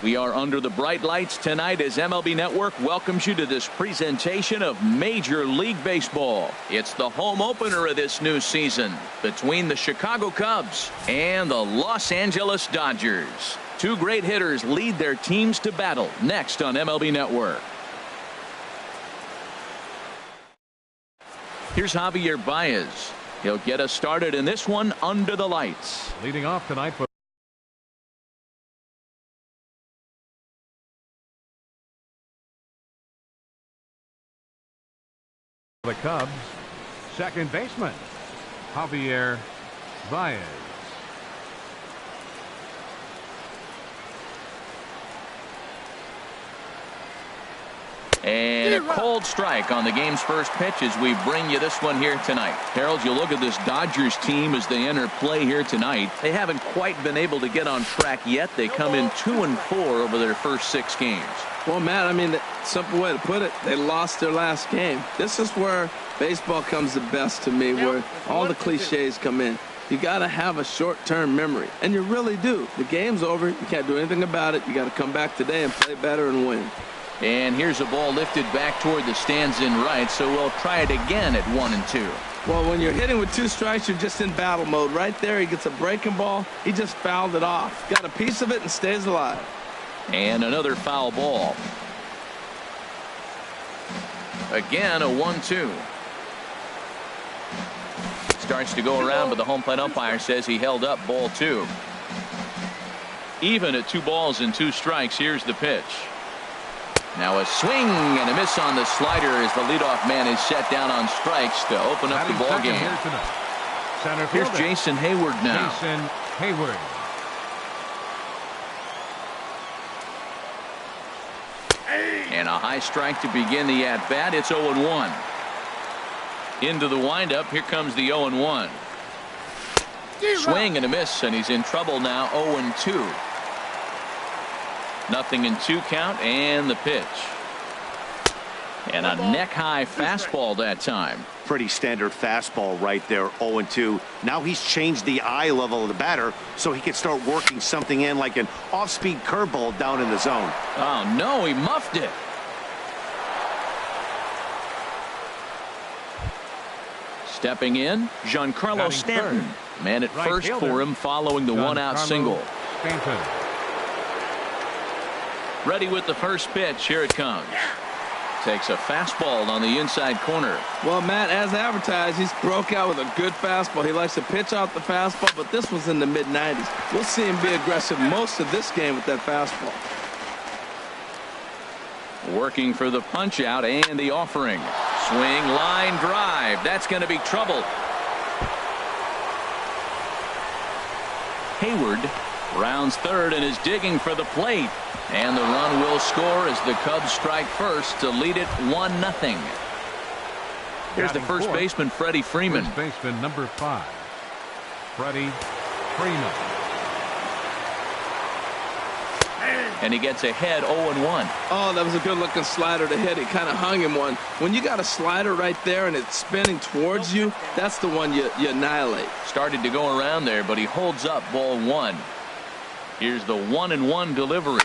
We are under the bright lights tonight as MLB Network welcomes you to this presentation of Major League Baseball. It's the home opener of this new season between the Chicago Cubs and the Los Angeles Dodgers. Two great hitters lead their teams to battle next on MLB Network. Here's Javier Baez. He'll get us started in this one under the lights. Leading off tonight for the Cubs, second baseman Javier Baez. And a cold strike on the game's first pitch as we bring you this one here tonight. Harold, you look at this Dodgers team as they enter play here tonight. They haven't quite been able to get on track yet. They come in 2-4 over their first 6 games. Well, Matt, I mean, the simple way to put it, they lost their last game. This is where baseball comes the best to me, where all the cliches come in. You got to have a short-term memory, and you really do. The game's over. You can't do anything about it. You got to come back today and play better and win. And here's a ball lifted back toward the stands in right, so we'll try it again at 1-2. Well, when you're hitting with 2 strikes, you're just in battle mode. Right there, he gets a breaking ball. He just fouled it off. Got a piece of it and stays alive. And another foul ball. Again, a 1-2. Starts to go around, but the home plate umpire says he held up ball 2. Even at 2 balls and 2 strikes, here's the pitch. Now a swing and a miss on the slider as the leadoff man is set down on strikes to open up the ball game. Here's Jason Hayward now. Jason Hayward. And a high strike to begin the at-bat. It's 0-1. Into the windup. Here comes the 0-1. Swing and a miss, and he's in trouble now. 0-2. Nothing in 2 count, and the pitch. And a neck-high fastball that time. Pretty standard fastball right there, 0-2. Now he's changed the eye level of the batter so he can start working something in like an off-speed curveball down in the zone. Oh, no, he muffed it. Stepping in, Giancarlo Stanton. Man at first for him following the one-out single. Stanton. Ready with the first pitch. Here it comes. Takes a fastball on the inside corner. Well, Matt, as advertised, he's broke out with a good fastball. He likes to pitch out the fastball, but this was in the mid-90s. We'll see him be aggressive most of this game with that fastball. Working for the punch-out and the offering. Swing, line drive. That's going to be trouble. Hayward rounds third and is digging for the plate. And the run will score as the Cubs strike first to lead it 1-0. Here's the first baseman, Freddie Freeman. First baseman, number 5, Freddie Freeman. And he gets ahead 0-1. Oh, that was a good-looking slider to hit. He kind of hung him one. When you got a slider right there and it's spinning towards you, that's the one you annihilate. Started to go around there, but he holds up ball 1. Here's the 1-1 delivery.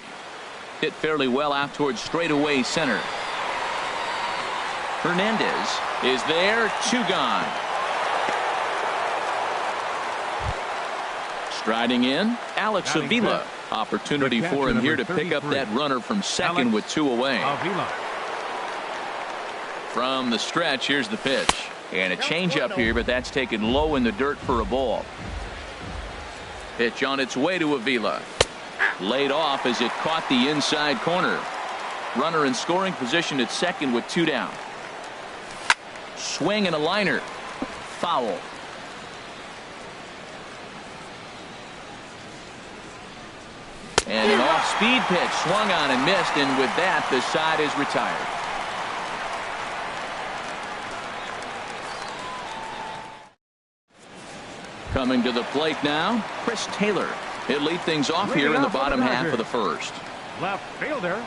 Hit fairly well out towards straightaway center. Hernandez is there. 2 gone. Striding in, Alex Avila. Opportunity for him here to pick up that runner from second with 2 away. From the stretch, here's the pitch. And a changeup here, but that's taken low in the dirt for a ball. Pitch on its way to Avila. Laid off as it caught the inside corner. Runner in scoring position at second with 2 down. Swing and a liner. Foul. And an off-speed pitch swung on and missed, and with that the side is retired. Coming to the plate now, Chris Taylor. He'll lead things off here in the bottom half of the first. Left fielder,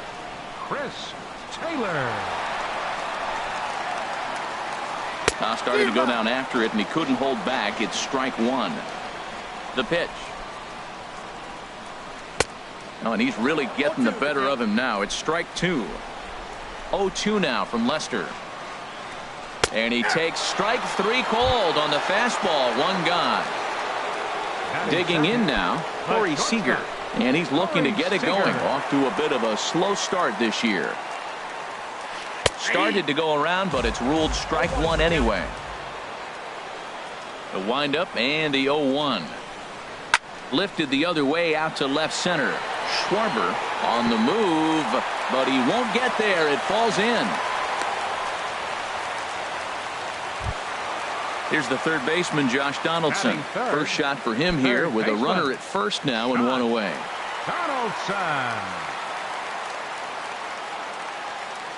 Chris Taylor. Started to go down after it, and he couldn't hold back. It's strike 1. The pitch. Oh, and he's really getting the better of him now. It's strike 2. 0-2 now from Lester. And he takes strike 3 cold on the fastball. One gone. Digging in now, Corey Seager. And he's looking to get it going. Off to a bit of a slow start this year. Started to go around, but it's ruled strike 1 anyway. The windup and the 0-1. Lifted the other way out to left center. Schwarber on the move, but he won't get there. It falls in. Here's the third baseman, Josh Donaldson. First shot for him here with a runner at first now and one away. Donaldson.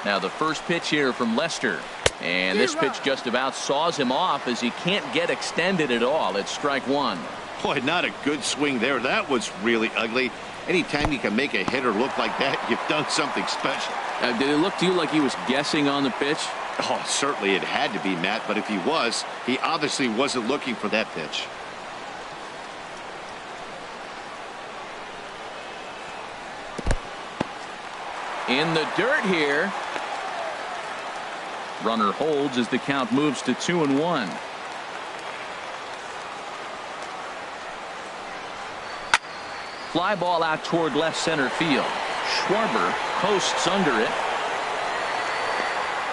Now the first pitch here from Lester. And this pitch just about saws him off as he can't get extended at all. It's strike 1. Boy, not a good swing there. That was really ugly. Anytime you can make a hitter look like that, you've done something special. Did it look to you like he was guessing on the pitch? Oh, certainly it had to be, Matt, but if he was, he obviously wasn't looking for that pitch. In the dirt here. Runner holds as the count moves to 2-1. Fly ball out toward left center field. Schwarber coasts under it.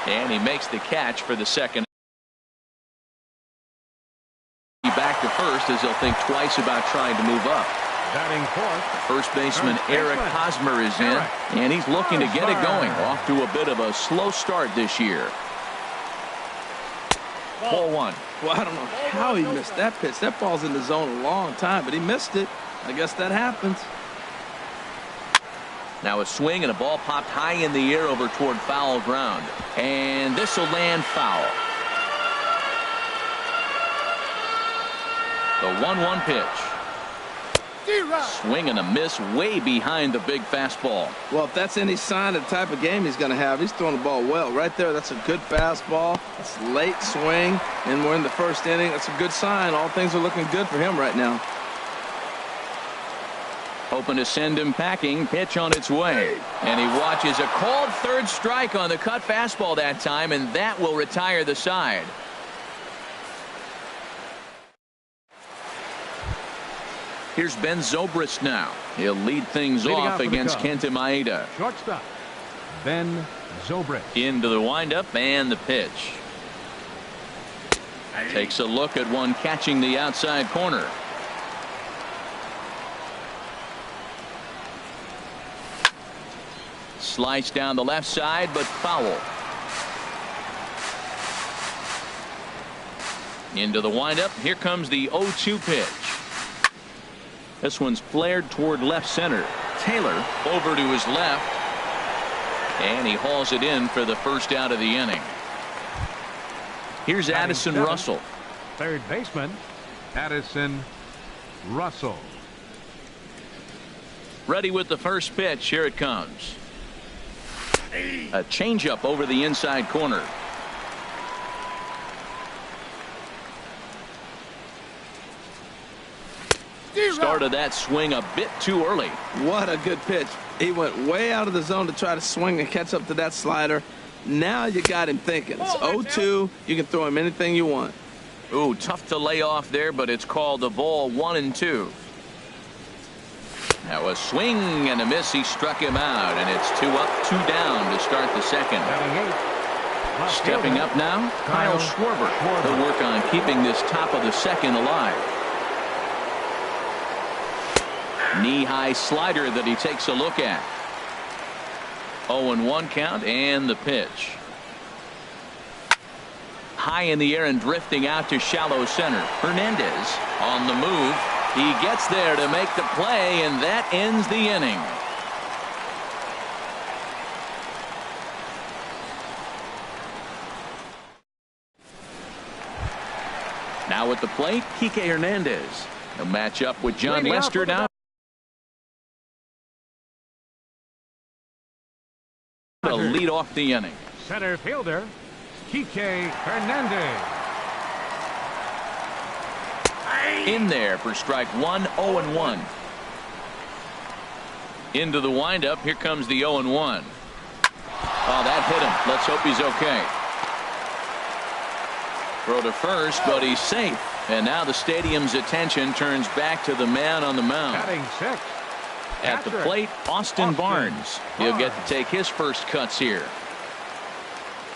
And he makes the catch for the second. Back to first as he'll think twice about trying to move up. Batting fourth. First baseman Eric Hosmer is in, and he's looking to get it going. Off to a bit of a slow start this year. Ball 1. Well, I don't know how he missed that pitch. That ball's in the zone a long time, but he missed it. I guess that happens. Now a swing and a ball popped high in the air over toward foul ground. And this will land foul. The 1-1 pitch. Swing and a miss way behind the big fastball. Well, if that's any sign of the type of game he's going to have, he's throwing the ball well. Right there, that's a good fastball. It's a late swing, and we're in the first inning. That's a good sign. All things are looking good for him right now. Hoping to send him packing. Pitch on its way. And he watches a called third strike on the cut fastball that time, and that will retire the side. Here's Ben Zobrist now. He'll lead things off against Kenta Maeda. Shortstop, Ben Zobrist. Into the windup and the pitch. Takes a look at one catching the outside corner. Slice down the left side, but foul. Into the windup. Here comes the 0-2 pitch. This one's flared toward left center. Taylor over to his left. And he hauls it in for the first out of the inning. Here's Addison Russell. Third baseman, Addison Russell. Ready with the first pitch. Here it comes. A changeup over the inside corner. Started that swing a bit too early. What a good pitch. He went way out of the zone to try to swing and catch up to that slider. Now you got him thinking. It's 0-2. You can throw him anything you want. Ooh, tough to lay off there, but it's called the ball 1-2. Now a swing and a miss. He struck him out, and it's 2 up, 2 down to start the second. Stepping up now, Kyle Schwarber. He'll work on keeping this top of the second alive. Knee-high slider that he takes a look at. 0-1 count and the pitch. High in the air and drifting out to shallow center. Hernandez on the move. He gets there to make the play, and that ends the inning. Now at the plate, Kike Hernandez. He'll match up with John Lester now. To lead off the inning. Center fielder, Kike Hernandez. In there for strike 1, 0-1. Into the windup. Here comes the 0-1. Oh, that hit him. Let's hope he's okay. Throw to first, but he's safe. And now the stadium's attention turns back to the man on the mound. Batting 6. At the plate, Austin Barnes. He'll get to take his first cuts here.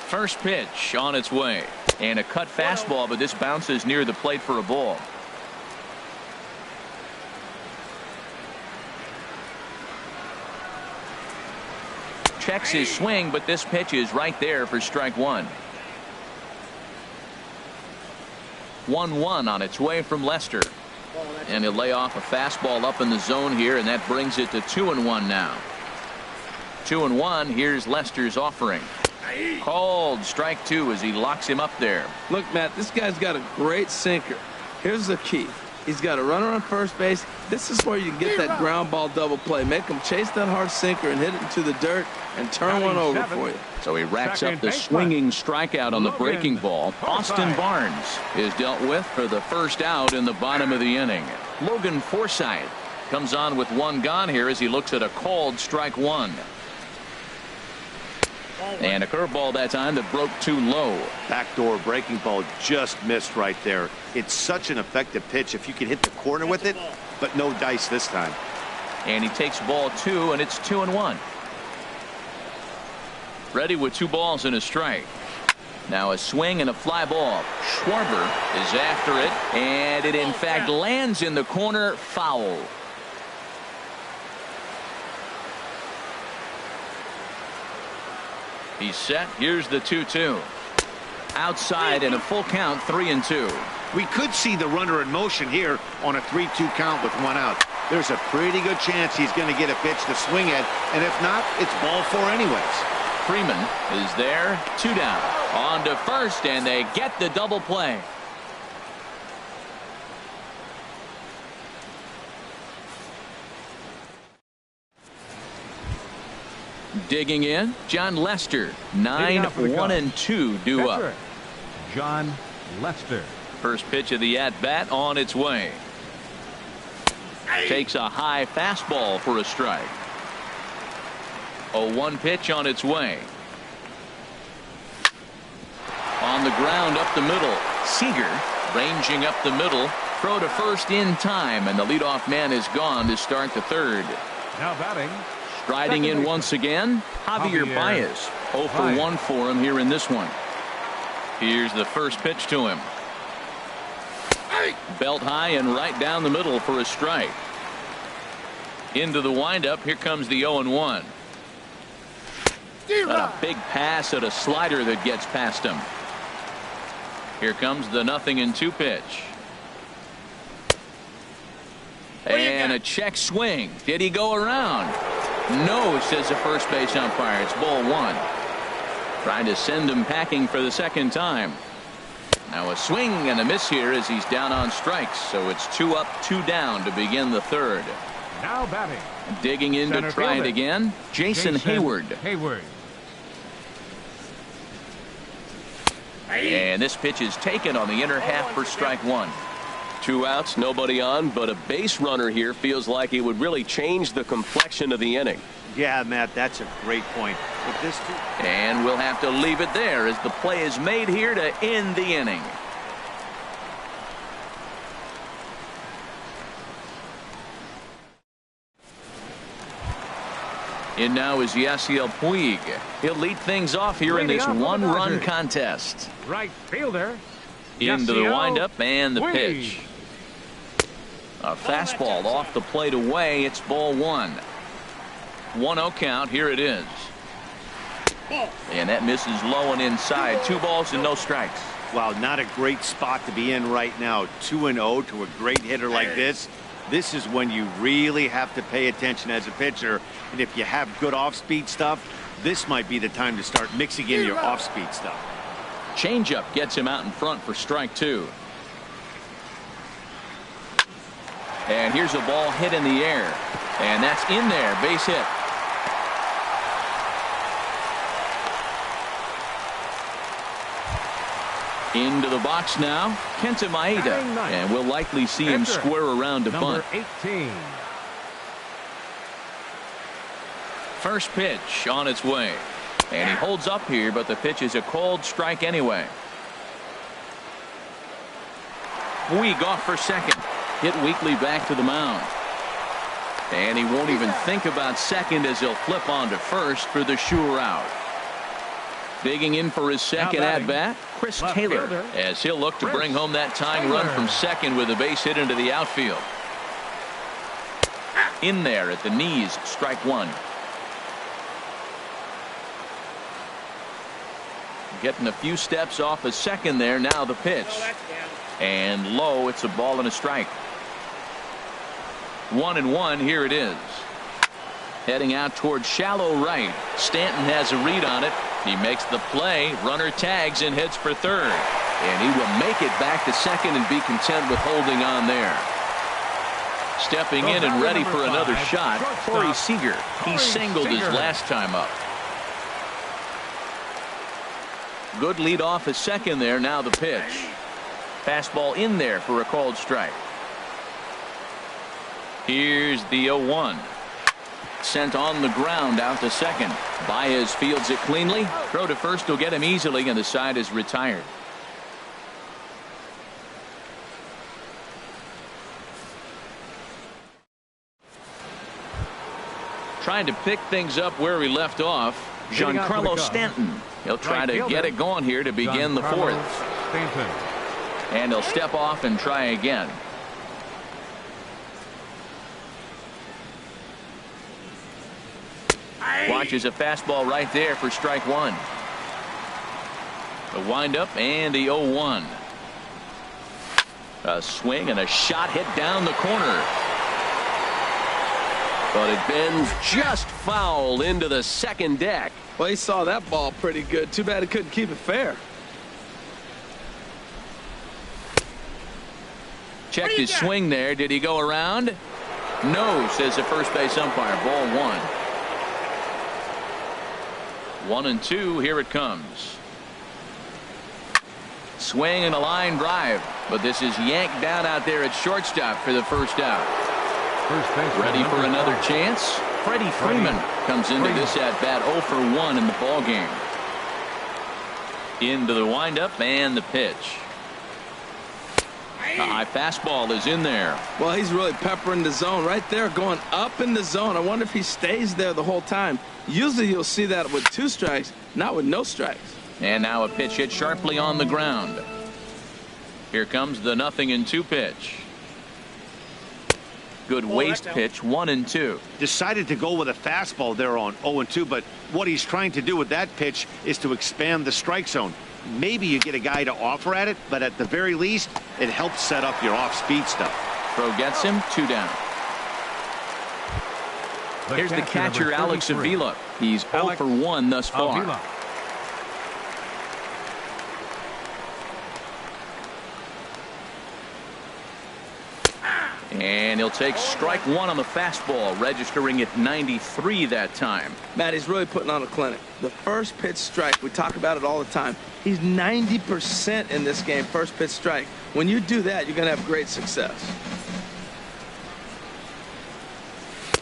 First pitch on its way. And a cut fastball, but this bounces near the plate for a ball. Checks his swing, but this pitch is right there for strike one. 1-1 on its way from Lester. And he'll lay off a fastball up in the zone here, and that brings it to 2-1 now. 2-1. Here's Lester's offering. Called strike two as he locks him up there. Look, Matt, this guy's got a great sinker. Here's the key. He's got a runner on first base. This is where you can get that ground ball double play. Make him chase that hard sinker and hit it into the dirt and turn one over for you. So he racks up the swinging strikeout on the breaking ball. Austin Barnes is dealt with for the first out in the bottom of the inning. Logan Forsythe comes on with one gone here as he looks at a called strike one. And a curveball that time that broke too low. Backdoor breaking ball just missed right there. It's such an effective pitch if you can hit the corner with it, but no dice this time. And he takes ball two, and it's 2-1. Ready with 2 balls and a strike. Now a swing and a fly ball. Schwarber is after it, and it in fact lands in the corner. Foul. He's set. Here's the 2-2. Outside and a full count, 3-2. We could see the runner in motion here on a 3-2 count with 1 out. There's a pretty good chance he's going to get a pitch to swing at, and if not, it's ball 4 anyways. Freeman is there. 2 down. On to first, and they get the double play. Digging in, John Lester. 9-1-2 due up. John Lester. First pitch of the at-bat on its way. Takes a high fastball for a strike. 0-1 pitch on its way. On the ground up the middle. Seager ranging up the middle. Throw to first in time, and the leadoff man is gone to start the third. Now batting. Striding in once again, Javier Baez. 0 for 1 for him here in this one. Here's the first pitch to him. Belt high and right down the middle for a strike. Into the windup. Here comes the 0-1. A big pass at a slider that gets past him. Here comes the 0-2 pitch. And a check swing. Did he go around? No, says the first base umpire. It's ball 1. Trying to send him packing for the second time. Now a swing and a miss here as he's down on strikes. So it's 2 up, 2 down to begin the third. Now batting. Digging in to try it again. Jason Hayward. And this pitch is taken on the inner half for strike 1. 2 outs, nobody on, but a base runner here feels like it would really change the complexion of the inning. Yeah, Matt, that's a great point. With this and we'll have to leave it there as the play is made here to end the inning. And now is Yasiel Puig. He'll lead things off here in this 1-run contest. Right fielder. Into the windup and the pitch. A fastball off the plate away. It's ball 1. 1-0 count. Here it is. And that misses low and inside. 2 balls and no strikes. Wow, not a great spot to be in right now. 2-0 to a great hitter like this. This is when you really have to pay attention as a pitcher. And if you have good off-speed stuff, this might be the time to start mixing in your off-speed stuff. Changeup gets him out in front for strike 2. And here's a ball hit in the air. And that's in there. Base hit. Into the box now, Kenta Maeda. And we'll likely see him square around to bunt. 18. First pitch on its way. And he holds up here, but the pitch is a called strike anyway. Weak off for second. Hit weakly back to the mound. And he won't even think about second as he'll flip on to first for the sure out. Digging in for his second at-bat, Chris Taylor, as he'll look to bring home that tying run from second with a base hit into the outfield. In there at the knees, strike one. Getting a few steps off a second there. Now the pitch. And low, it's a ball and a strike. 1-1, here it is. Heading out towards shallow right. Stanton has a read on it. He makes the play. Runner tags and heads for third. And he will make it back to second and be content with holding on there. Stepping in and ready for another shot, Corey Seager. He singled his last time up. Good lead off a second there. Now the pitch. Fastball in there for a called strike. Here's the 0-1. Sent on the ground out to second. Baez fields it cleanly. Throw to first will get him easily, and the side is retired. Trying to pick things up where we left off, Giancarlo Stanton. He'll try to get it going here to begin the fourth. And he'll step off and try again. Watches a fastball right there for strike one. The windup and the 0-1. A swing and a shot hit down the corner. But it bends just foul into the second deck. Well, he saw that ball pretty good. Too bad he couldn't keep it fair. Checked his swing there. Did he go around? No, says the first base umpire. Ball one. 1-2. Here it comes. Swing and a line drive. But this is yanked down out there at shortstop for the first out. Ready for another chance. Freddie Freeman comes into this at bat 0 for 1 in the ball game. Into the windup and the pitch. A high fastball is in there. Well, he's really peppering the zone right there, going up in the zone. I wonder if he stays there the whole time. Usually you'll see that with 2 strikes, not with no strikes. And now a pitch hit sharply on the ground. Here comes the 0-2 pitch. Good waist pitch, 1-2. Decided to go with a fastball there on 0-2, but what he's trying to do with that pitch is to expand the strike zone. Maybe you get a guy to offer at it, but at the very least, it helps set up your off-speed stuff. Throw gets him, 2 down. Here's the catcher, Alex Avila. He's 0 for 1 thus far. And he'll take strike one on the fastball, registering at 93 that time. Matt, he's really putting on a clinic. The first pitch strike, we talk about it all the time. He's 90% in this game, first pitch strike. When you do that, you're going to have great success.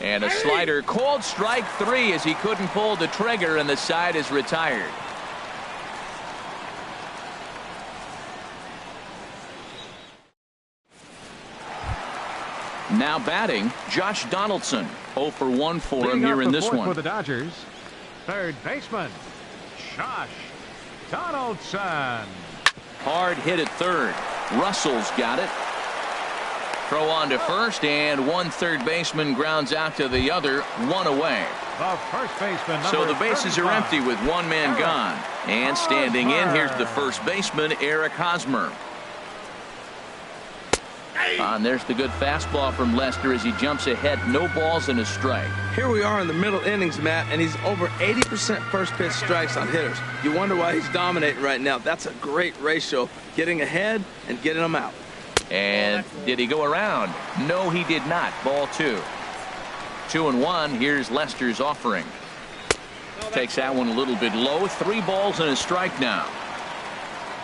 And a slider called strike 3 as he couldn't pull the trigger, and the side is retired. Now batting, Josh Donaldson. 0 for 1 for him here in this one. For the Dodgers, third baseman, Josh Donaldson. Hard hit at third. Russell's got it. Throw on to first, and one third baseman grounds out to the other, 1 away. The first baseman, so the bases are empty with 1 man gone. And standing in, here's the first baseman, Eric Hosmer. And there's the good fastball from Lester as he jumps ahead. No balls and a strike. Here we are in the middle innings, Matt, and he's over 80% first pitch strikes on hitters. You wonder why he's dominating right now. That's a great ratio, getting ahead and getting them out. And did he go around? No, he did not. Ball 2. 2-1. Here's Lester's offering. Takes that one a little bit low. 3 balls and a strike now.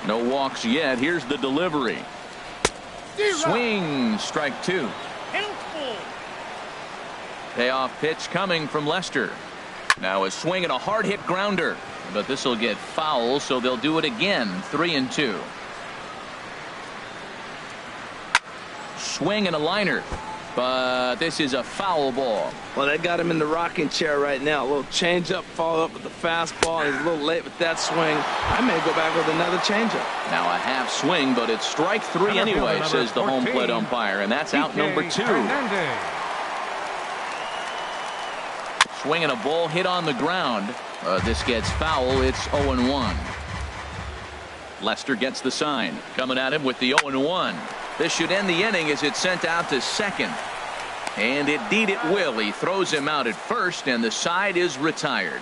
No walks yet. Here's the delivery. Swing, strike 2. Payoff pitch coming from Lester. Now a swing and a hard hit grounder, but this will get foul, so they'll do it again. 3-2. Swing and a liner, but this is a foul ball. Well, they got him in the rocking chair right now. A little changeup, follow up with the fastball, and he's a little late with that swing. I may go back with another changeup. Now a half swing, but it's strike 3 anyway, says the home plate umpire, and that's out number 2. Swing and a ball hit on the ground. This gets foul. It's 0-1. Lester gets the sign. Coming at him with the 0-1. This should end the inning as it's sent out to second. And indeed it will. He throws him out at first, and the side is retired.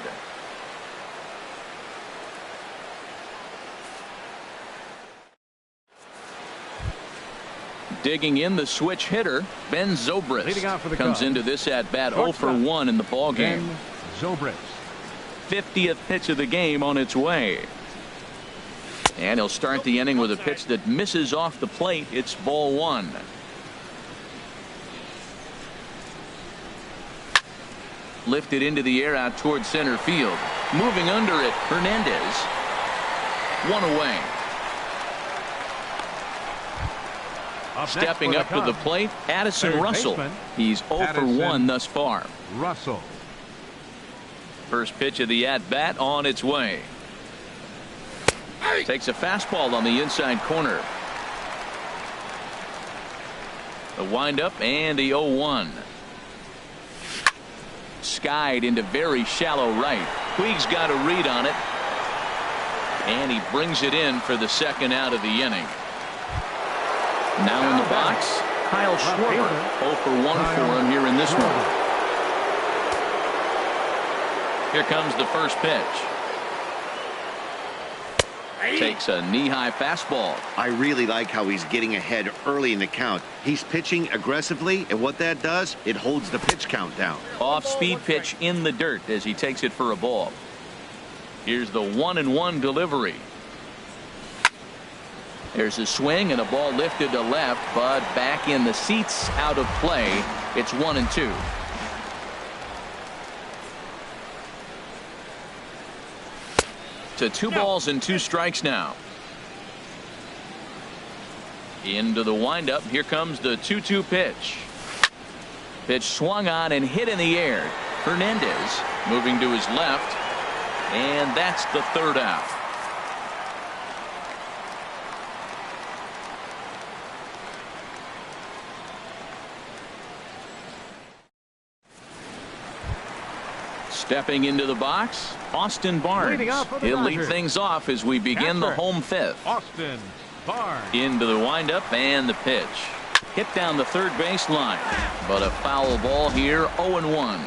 Digging in, the switch hitter, Ben Zobrist, comes into this at bat 0 for 1 in the ball game. Zobrist. 50th pitch of the game on its way. And he'll start the inning with a pitch that misses off the plate. It's ball 1. Lifted into the air out toward center field. Moving under it, Hernandez. 1 away. Stepping up to the plate, Addison Russell. He's 0 for 1 thus far. Russell. First pitch of the at-bat on its way. Takes a fastball on the inside corner. The windup and the 0-1. Skied into very shallow right. Puig's got a read on it. And he brings it in for the second out of the inning. Now in the box, Kyle Schwarber. 0 for 1 for him here in this one. Here comes the first pitch. Takes a knee-high fastball. I really like how he's getting ahead early in the count. He's pitching aggressively, and what that does, it holds the pitch count down. Off-speed pitch in the dirt as he takes it for a ball. Here's the 1-1 delivery. There's a swing and a ball lifted to left, but back in the seats, out of play. It's 1-2. To 2 balls and 2 strikes now. Into the windup. Here comes the 2-2 pitch. Pitch swung on and hit in the air. Hernandez moving to his left. And that's the third out. Stepping into the box, Austin Barnes. He'll lead things off as we begin the home fifth. Austin Barnes. Into the windup and the pitch. Hit down the third base line, but a foul ball here. 0-1.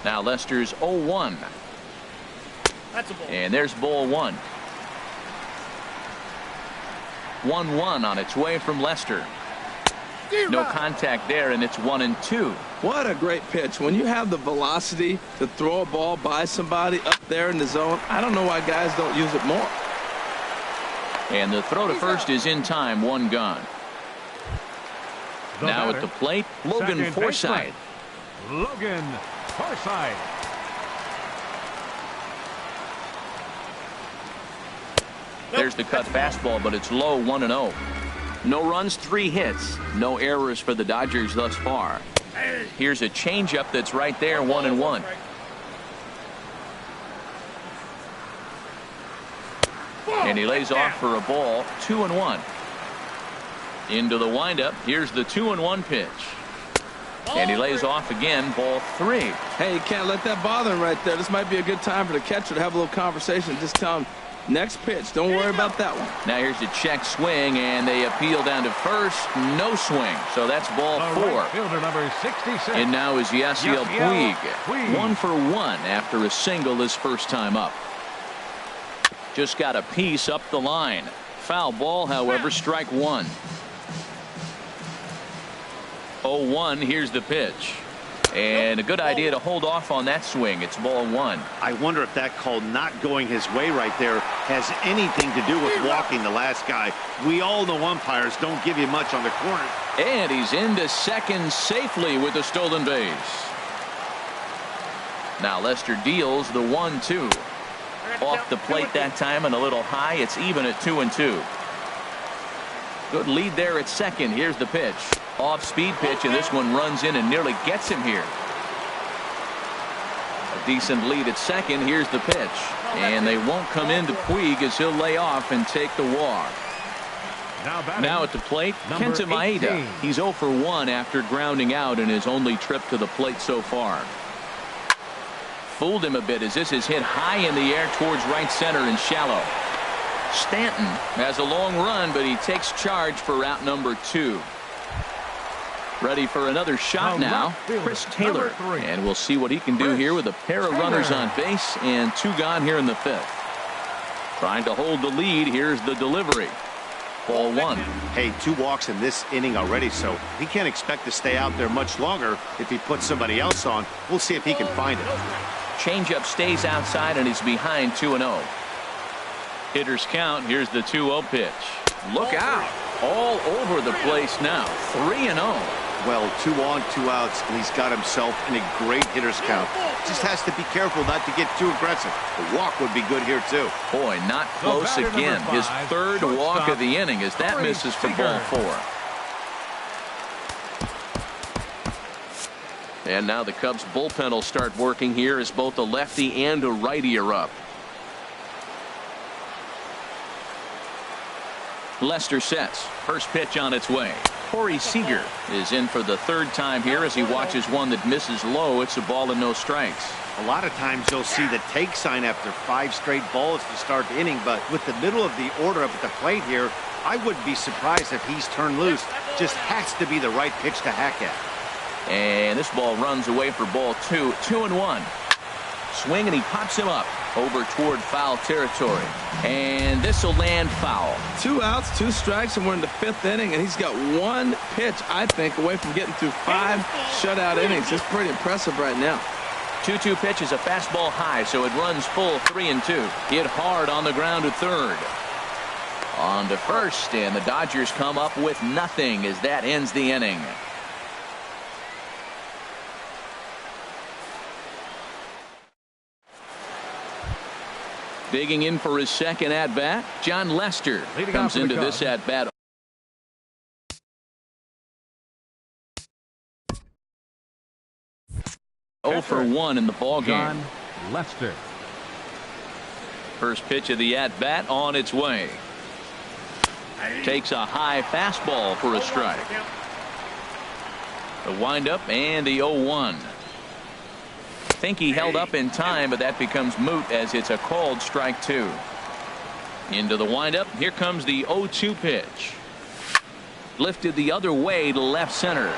Now Lester's 0-1. That's a ball. And there's ball 1. 1-1 on its way from Lester. No contact there, and it's 1-2. What a great pitch. When you have the velocity to throw a ball by somebody up there in the zone, I don't know why guys don't use it more. And the throw to first is in time. 1 gone. Now at the plate, Logan Forsythe. Logan Forsythe. There's the cut fastball, but it's low. 1-0. No runs, 3 hits. No errors for the Dodgers thus far. Here's a changeup that's right there. 1-1. And he lays off for a ball. 2-1. Into the windup. Here's the 2-1 pitch. And he lays off again. Ball 3. Hey, you can't let that bother him right there. This might be a good time for the catcher to have a little conversation. Just tell him, next pitch. Don't worry about that one. Now here's a check swing, and they appeal down to first. No swing. So that's ball 4. Right fielder number 66. And now is Yasiel Puig. Puig. 1 for 1 after a single his first time up. Just got a piece up the line. Foul ball, however, strike 1. 0-1. Here's the pitch. And a good idea to hold off on that swing. It's ball 1. I wonder if that call not going his way right there has anything to do with walking the last guy. We all know umpires don't give you much on the corner. And he's into second safely with a stolen base. Now Lester deals the 1-2. Off the plate that time and a little high. It's even at 2-2. Good lead there at second. Here's the pitch. Off speed pitch, and this one runs in and nearly gets him here. A decent lead at second. Here's the pitch. And they won't come into Puig as he'll lay off and take the walk. Now at the plate, Kenta Maeda. He's 0 for 1 after grounding out in his only trip to the plate so far. Fooled him a bit as this is hit high in the air towards right center and shallow. Stanton has a long run, but he takes charge for out number 2. Ready for another shot now, Chris Taylor. And we'll see what he can do here with a pair of runners on base and 2 gone here in the 5th. Trying to hold the lead. Here's the delivery. Ball 1. Hey, 2 walks in this inning already, so he can't expect to stay out there much longer if he puts somebody else on. We'll see if he can find it. Changeup stays outside and he's behind 2-0. Hitters count. Here's the 2-0 pitch. Look out. All over the place now. 3-0. Well, 2 on, 2 outs, and he's got himself in a great hitter's count. Just has to be careful not to get too aggressive. A walk would be good here, too. Boy, not close again. His 3rd walk of the inning as that misses for ball 4. And now the Cubs bullpen will start working here as both a lefty and a righty are up. Lester sets. First pitch on its way. Corey Seager is in for the 3rd time here as he watches one that misses low. It's a ball and no strikes. A lot of times you'll see the take sign after 5 straight balls to start the inning, but with the middle of the order up at the plate here, I wouldn't be surprised if he's turned loose. Just has to be the right pitch to hack at. And this ball runs away for ball 2. 2-1. Swing and he pops him up over toward foul territory. And this will land foul. 2 outs, 2 strikes, and we're in the 5th inning, and he's got 1 pitch, I think, away from getting through 5 shutout innings. It's pretty impressive right now. 2-2 pitch is a fastball high, so it runs full 3-2. Hit hard on the ground to third. On to first, and the Dodgers come up with nothing as that ends the inning. Digging in for his 2nd at-bat, John Lester comes into this at-bat. Oh for 1 in the ballgame. John Lester. First pitch of the at-bat on its way. Takes a high fastball for a strike. The windup and the 0-1. Think he held up in time, but that becomes moot as it's a called strike 2. Into the windup. Here comes the 0-2 pitch. Lifted the other way to left center.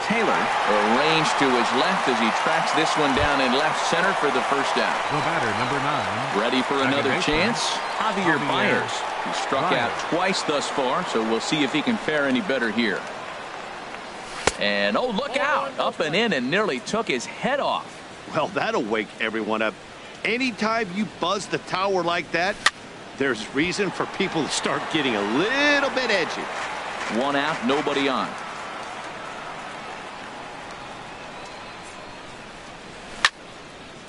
Taylor arranged to his left as he tracks this one down in left center for the first out. The batter, number 9. Ready for another chance? Javier Byers. He struck out twice thus far, so we'll see if he can fare any better here. And oh, look out. Up and in and nearly took his head off. Well, that'll wake everyone up. Anytime you buzz the tower like that, there's reason for people to start getting a little bit edgy. 1 out, nobody on.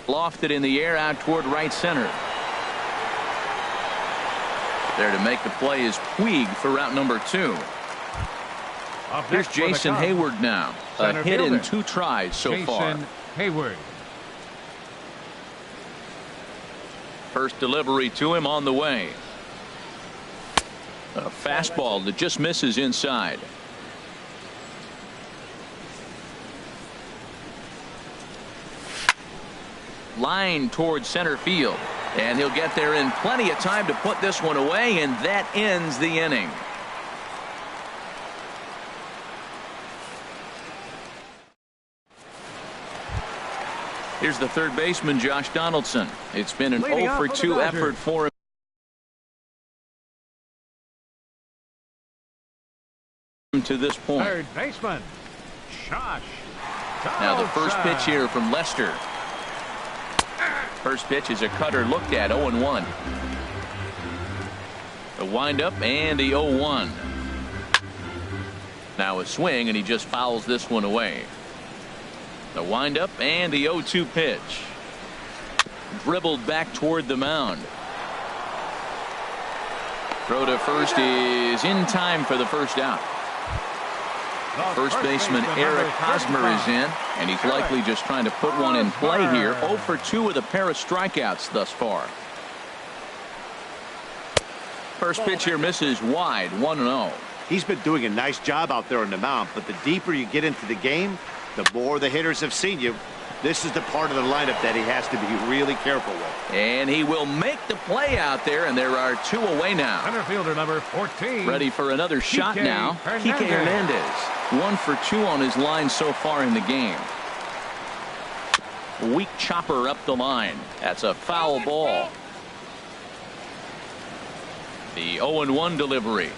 Lofted in the air out toward right center. There to make the play is Puig for route number 2. Here's Jason Hayward now. A hit in 2 tries so far. Jason Hayward. First delivery to him on the way. A fastball that just misses inside. Line towards center field. And he'll get there in plenty of time to put this one away, and that ends the inning. Here's the 3rd baseman, Josh Donaldson. It's been an 0 for 2 effort for him to this point. 3rd baseman, Josh Donaldson. Now the first pitch here from Lester. First pitch is a cutter looked at, 0-1. The windup and the 0-1. Now a swing, and he just fouls this one away. The windup and the 0-2 pitch. Dribbled back toward the mound. Throw to first is in time for the first out. First baseman Eric Hosmer is in, and he's likely just trying to put one in play here. 0 for 2 with a pair of strikeouts thus far. First pitch here misses wide, 1-0. He's been doing a nice job out there on the mound, but the deeper you get into the game, the more the hitters have seen you. This is the part of the lineup that he has to be really careful with. And he will make the play out there, and there are 2 away now. Center fielder number 14. Ready for another shot now. Kike Hernandez. 1 for 2 on his line so far in the game. Weak chopper up the line. That's a foul ball. The 0-1 delivery.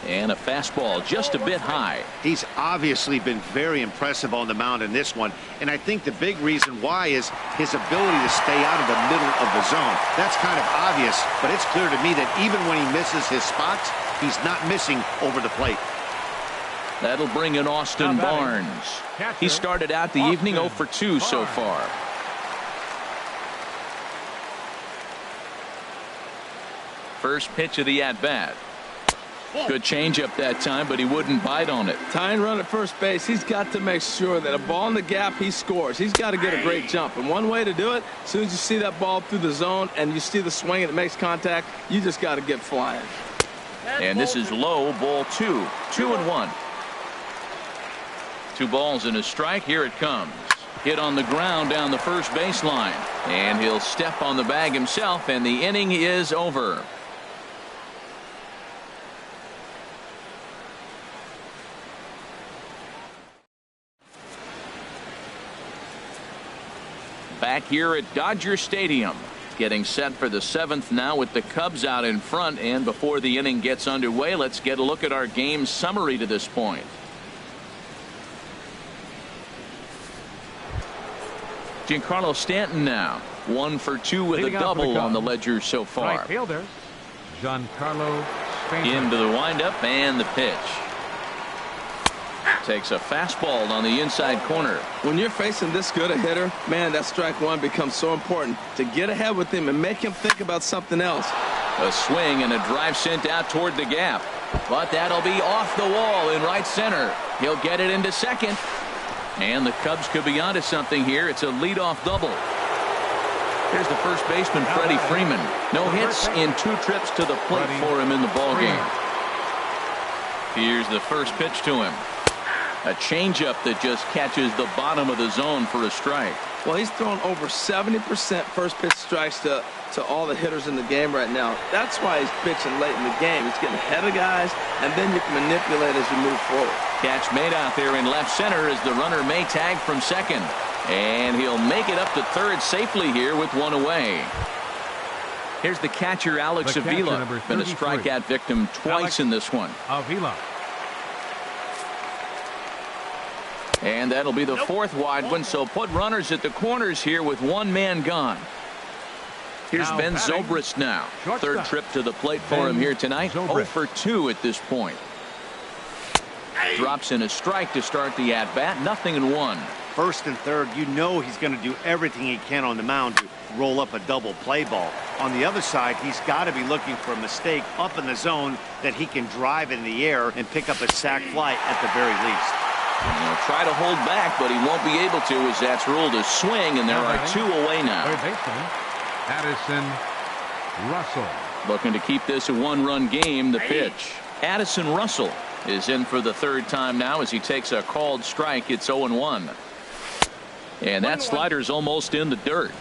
And a fastball just a bit high. He's obviously been very impressive on the mound in this one, and I think the big reason why is his ability to stay out of the middle of the zone. That's kind of obvious, but it's clear to me that even when he misses his spots, he's not missing over the plate. That'll bring in Austin Barnes. He started out the evening 0 for 2 so far. First pitch of the at-bat. Good changeup that time, but he wouldn't bite on it. Tying run at first base, he's got to make sure that a ball in the gap, he scores. He's got to get a great jump. And one way to do it, as soon as you see that ball through the zone and you see the swing and it makes contact, you just got to get flying. And this is low, ball 2. 2-1. 2 balls and a strike. Here it comes. Hit on the ground down the first baseline. And he'll step on the bag himself, and the inning is over. Back here at Dodger Stadium, getting set for the 7th now with the Cubs out in front. And before the inning gets underway, let's get a look at our game summary to this point. Giancarlo Stanton now 1 for 2 with a double on the ledger so far. Right fielder Giancarlo Stanton. Into the windup and the pitch. Takes a fastball on the inside corner. When you're facing this good a hitter, man, that strike one becomes so important to get ahead with him and make him think about something else. A swing and a drive sent out toward the gap. But that'll be off the wall in right center. He'll get it into second. And the Cubs could be onto something here. It's a leadoff double. Here's the first baseman, Freddie Freeman. No hits in 2 trips to the plate for him in the ballgame. Here's the first pitch to him. A changeup that just catches the bottom of the zone for a strike. Well, he's thrown over 70% first pitch strikes to all the hitters in the game right now. That's why he's pitching late in the game. He's getting ahead of guys, and then you can manipulate as you move forward. Catch made out there in left center as the runner may tag from second. And he'll make it up to third safely here with 1 away. Here's the catcher, Alex Avila. Been a strikeout victim twice in this one. Avila. And that'll be the 4th wide one, so put runners at the corners here with 1 man gone. Here's Now Ben batting. Zobrist now. Shortstop. 3rd trip to the plate for him here tonight. Zobrist. 0 for 2 at this point. Drops in a strike to start the at-bat. 0-1. First and third, you know he's going to do everything he can on the mound to roll up a double play ball. On the other side, he's got to be looking for a mistake up in the zone that he can drive in the air and pick up a sac fly at the very least. He'll try to hold back, but he won't be able to as that's ruled a swing, and there are 2 away now. Third baseman Addison Russell. Looking to keep this a 1-run game. The pitch. Addison Russell is in for the 3rd time now as he takes a called strike. It's 0-1. And that slider's almost in the dirt.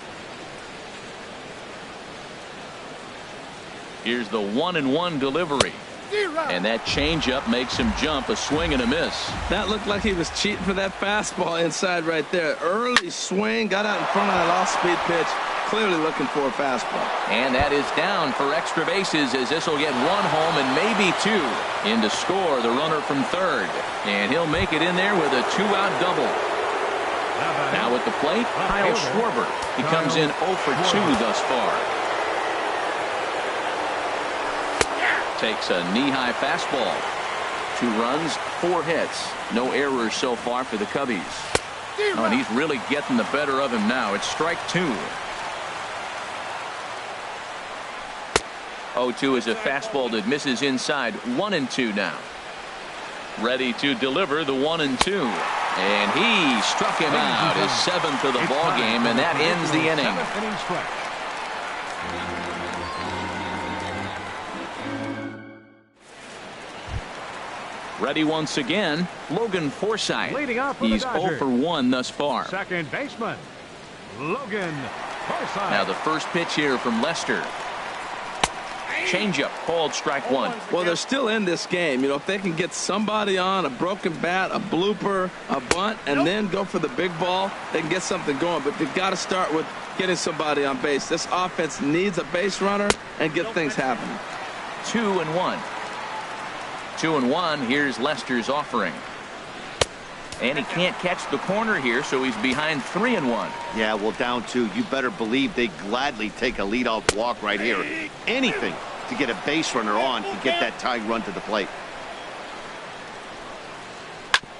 Here's the 1-1 delivery. And that changeup makes him jump. A swing and a miss. That looked like he was cheating for that fastball inside right there. Early swing, got out in front of that off-speed pitch. Clearly looking for a fastball. And that is down for extra bases as this will get 1 home and maybe 2. In to score the runner from 3rd. And he'll make it in there with a 2-out double. Now at the plate, Kyle Schwarber. He comes in 0 for 2 thus far. Takes a knee-high fastball. 2 runs, 4 hits. No errors so far for the Cubbies. Oh, and he's really getting the better of him now. It's strike 2. 0-2 is a fastball that misses inside. 1-2 now. Ready to deliver the 1-2. And he struck him out. His 7th of the ball game, and that ends the inning. Ready once again, Logan Forsythe. He's 0 for 1 thus far. Second baseman, Logan Forsythe. Now the first pitch here from Lester. Changeup called strike 1. Well, they're still in this game. You know, if they can get somebody on a broken bat, a blooper, a bunt, and then go for the big ball, they can get something going. But they've got to start with getting somebody on base. This offense needs a base runner and get things happening. 2-1. 2-1. Here's Lester's offering. And he can't catch the corner here, so he's behind 3-1. Yeah, well, down 2. You better believe they gladly take a leadoff walk right here. Anything to get a base runner on to get that tying run to the plate.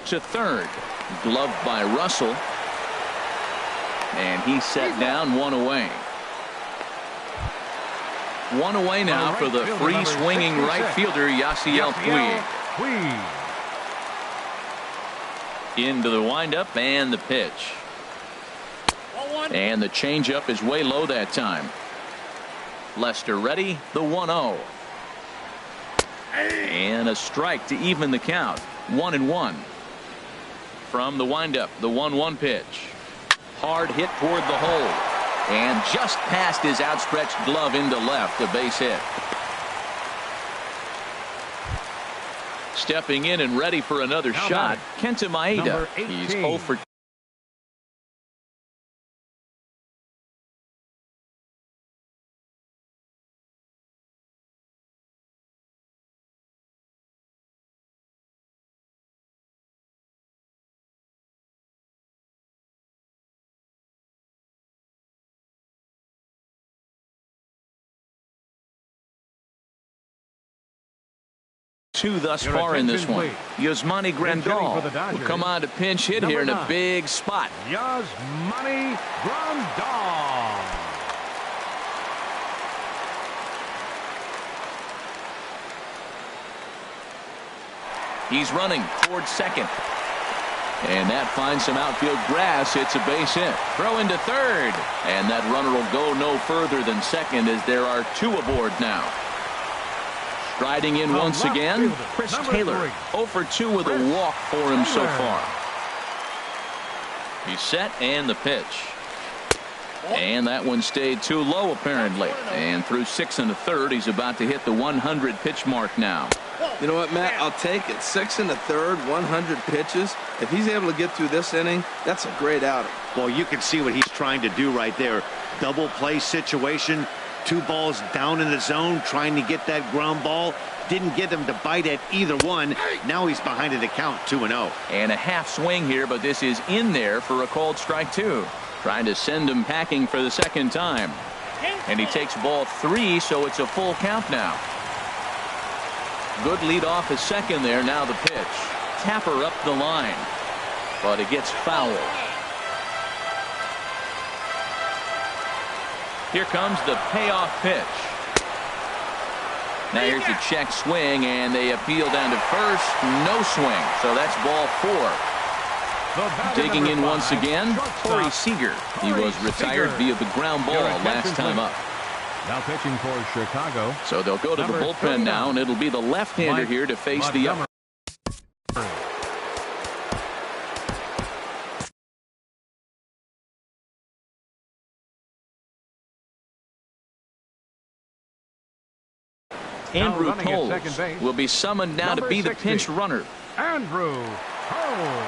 To third. Gloved by Russell. And he's set down, 1 away. 1 away now for the free swinging right fielder, Yasiel Puig. Into the windup and the pitch. And the changeup is way low that time. Lester ready, the 1-0. And a strike to even the count. 1-1. From the windup, the 1-1 pitch. Hard hit toward the hole. And just past his outstretched glove into left, a base hit. Stepping in and ready for another shot, Kenta Maeda. He's 0 for 2. Thus far in this one. Yasmani Grandal will come on to pinch hit here in a big spot. Yasmani Grandal. He's running towards second. And that finds some outfield grass. It's a base hit. Throw into third. And that runner will go no further than second as there are 2 aboard now. Striding in once again, Chris Taylor. 0 for 2 with a walk for him so far. He's set and the pitch. And that one stayed too low apparently. And through 6 1/3, he's about to hit the 100 pitch mark now. You know what, Matt? I'll take it. 6 1/3, 100 pitches. If he's able to get through this inning, that's a great outing. Well, you can see what he's trying to do right there. Double play situation. 2 balls down in the zone, trying to get that ground ball. Didn't get him to bite at either one. Now he's behind in the count, 2-0. And a half swing here, but this is in there for a called strike 2. Trying to send him packing for the second time. And he takes ball 3, so it's a full count now. Good lead off his second there. Now the pitch. Tapper up the line. But it gets fouled. Here comes the payoff pitch. Now here's a check swing, and they appeal down to first. No swing, so that's ball 4. Digging in once again, Corey Seager. He was retired via the ground ball last time up. Now pitching for Chicago. So they'll go to the bullpen now, and it'll be the left-hander here to face the up. Andrew Toles will be summoned now to be the pinch runner. Andrew Toles.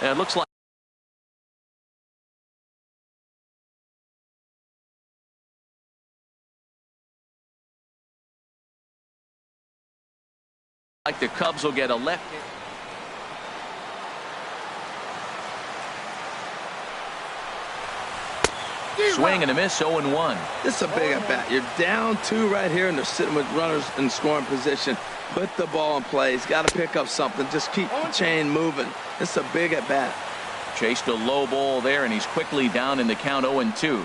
It looks like the Cubs will get a left. Swing and a miss, 0-1. This is a big at bat. You're down 2 right here, and they're sitting with runners in scoring position. Put the ball in play. He's got to pick up something. Just keep the chain moving. This is a big at bat. Chased a low ball there, and he's quickly down in the count, 0-2.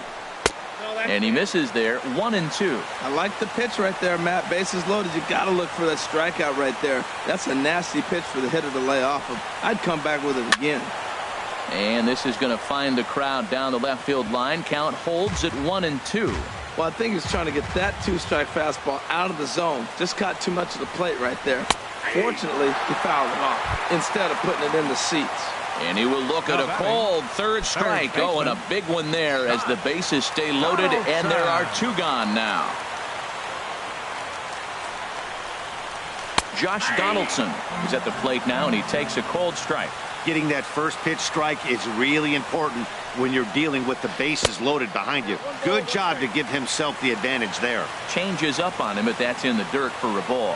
And he misses there, 1-2. I like the pitch right there, Matt. Bases loaded. You got to look for that strikeout right there. That's a nasty pitch for the hitter to lay off of. I'd come back with it again. And this is going to find the crowd down the left field line. Count holds at 1-2. Well, I think he's trying to get that 2-strike fastball out of the zone. Just caught too much of the plate right there. Fortunately, he fouled it off instead of putting it in the seats. And he will look at a called third strike. Oh, and a big one there as the bases stay loaded, and there are 2 gone now. Josh Donaldson is at the plate now, and he takes a cold strike. Getting that first pitch strike is really important when you're dealing with the bases loaded behind you. Good job to give himself the advantage there. Changes up on him, but that's in the dirt for a ball.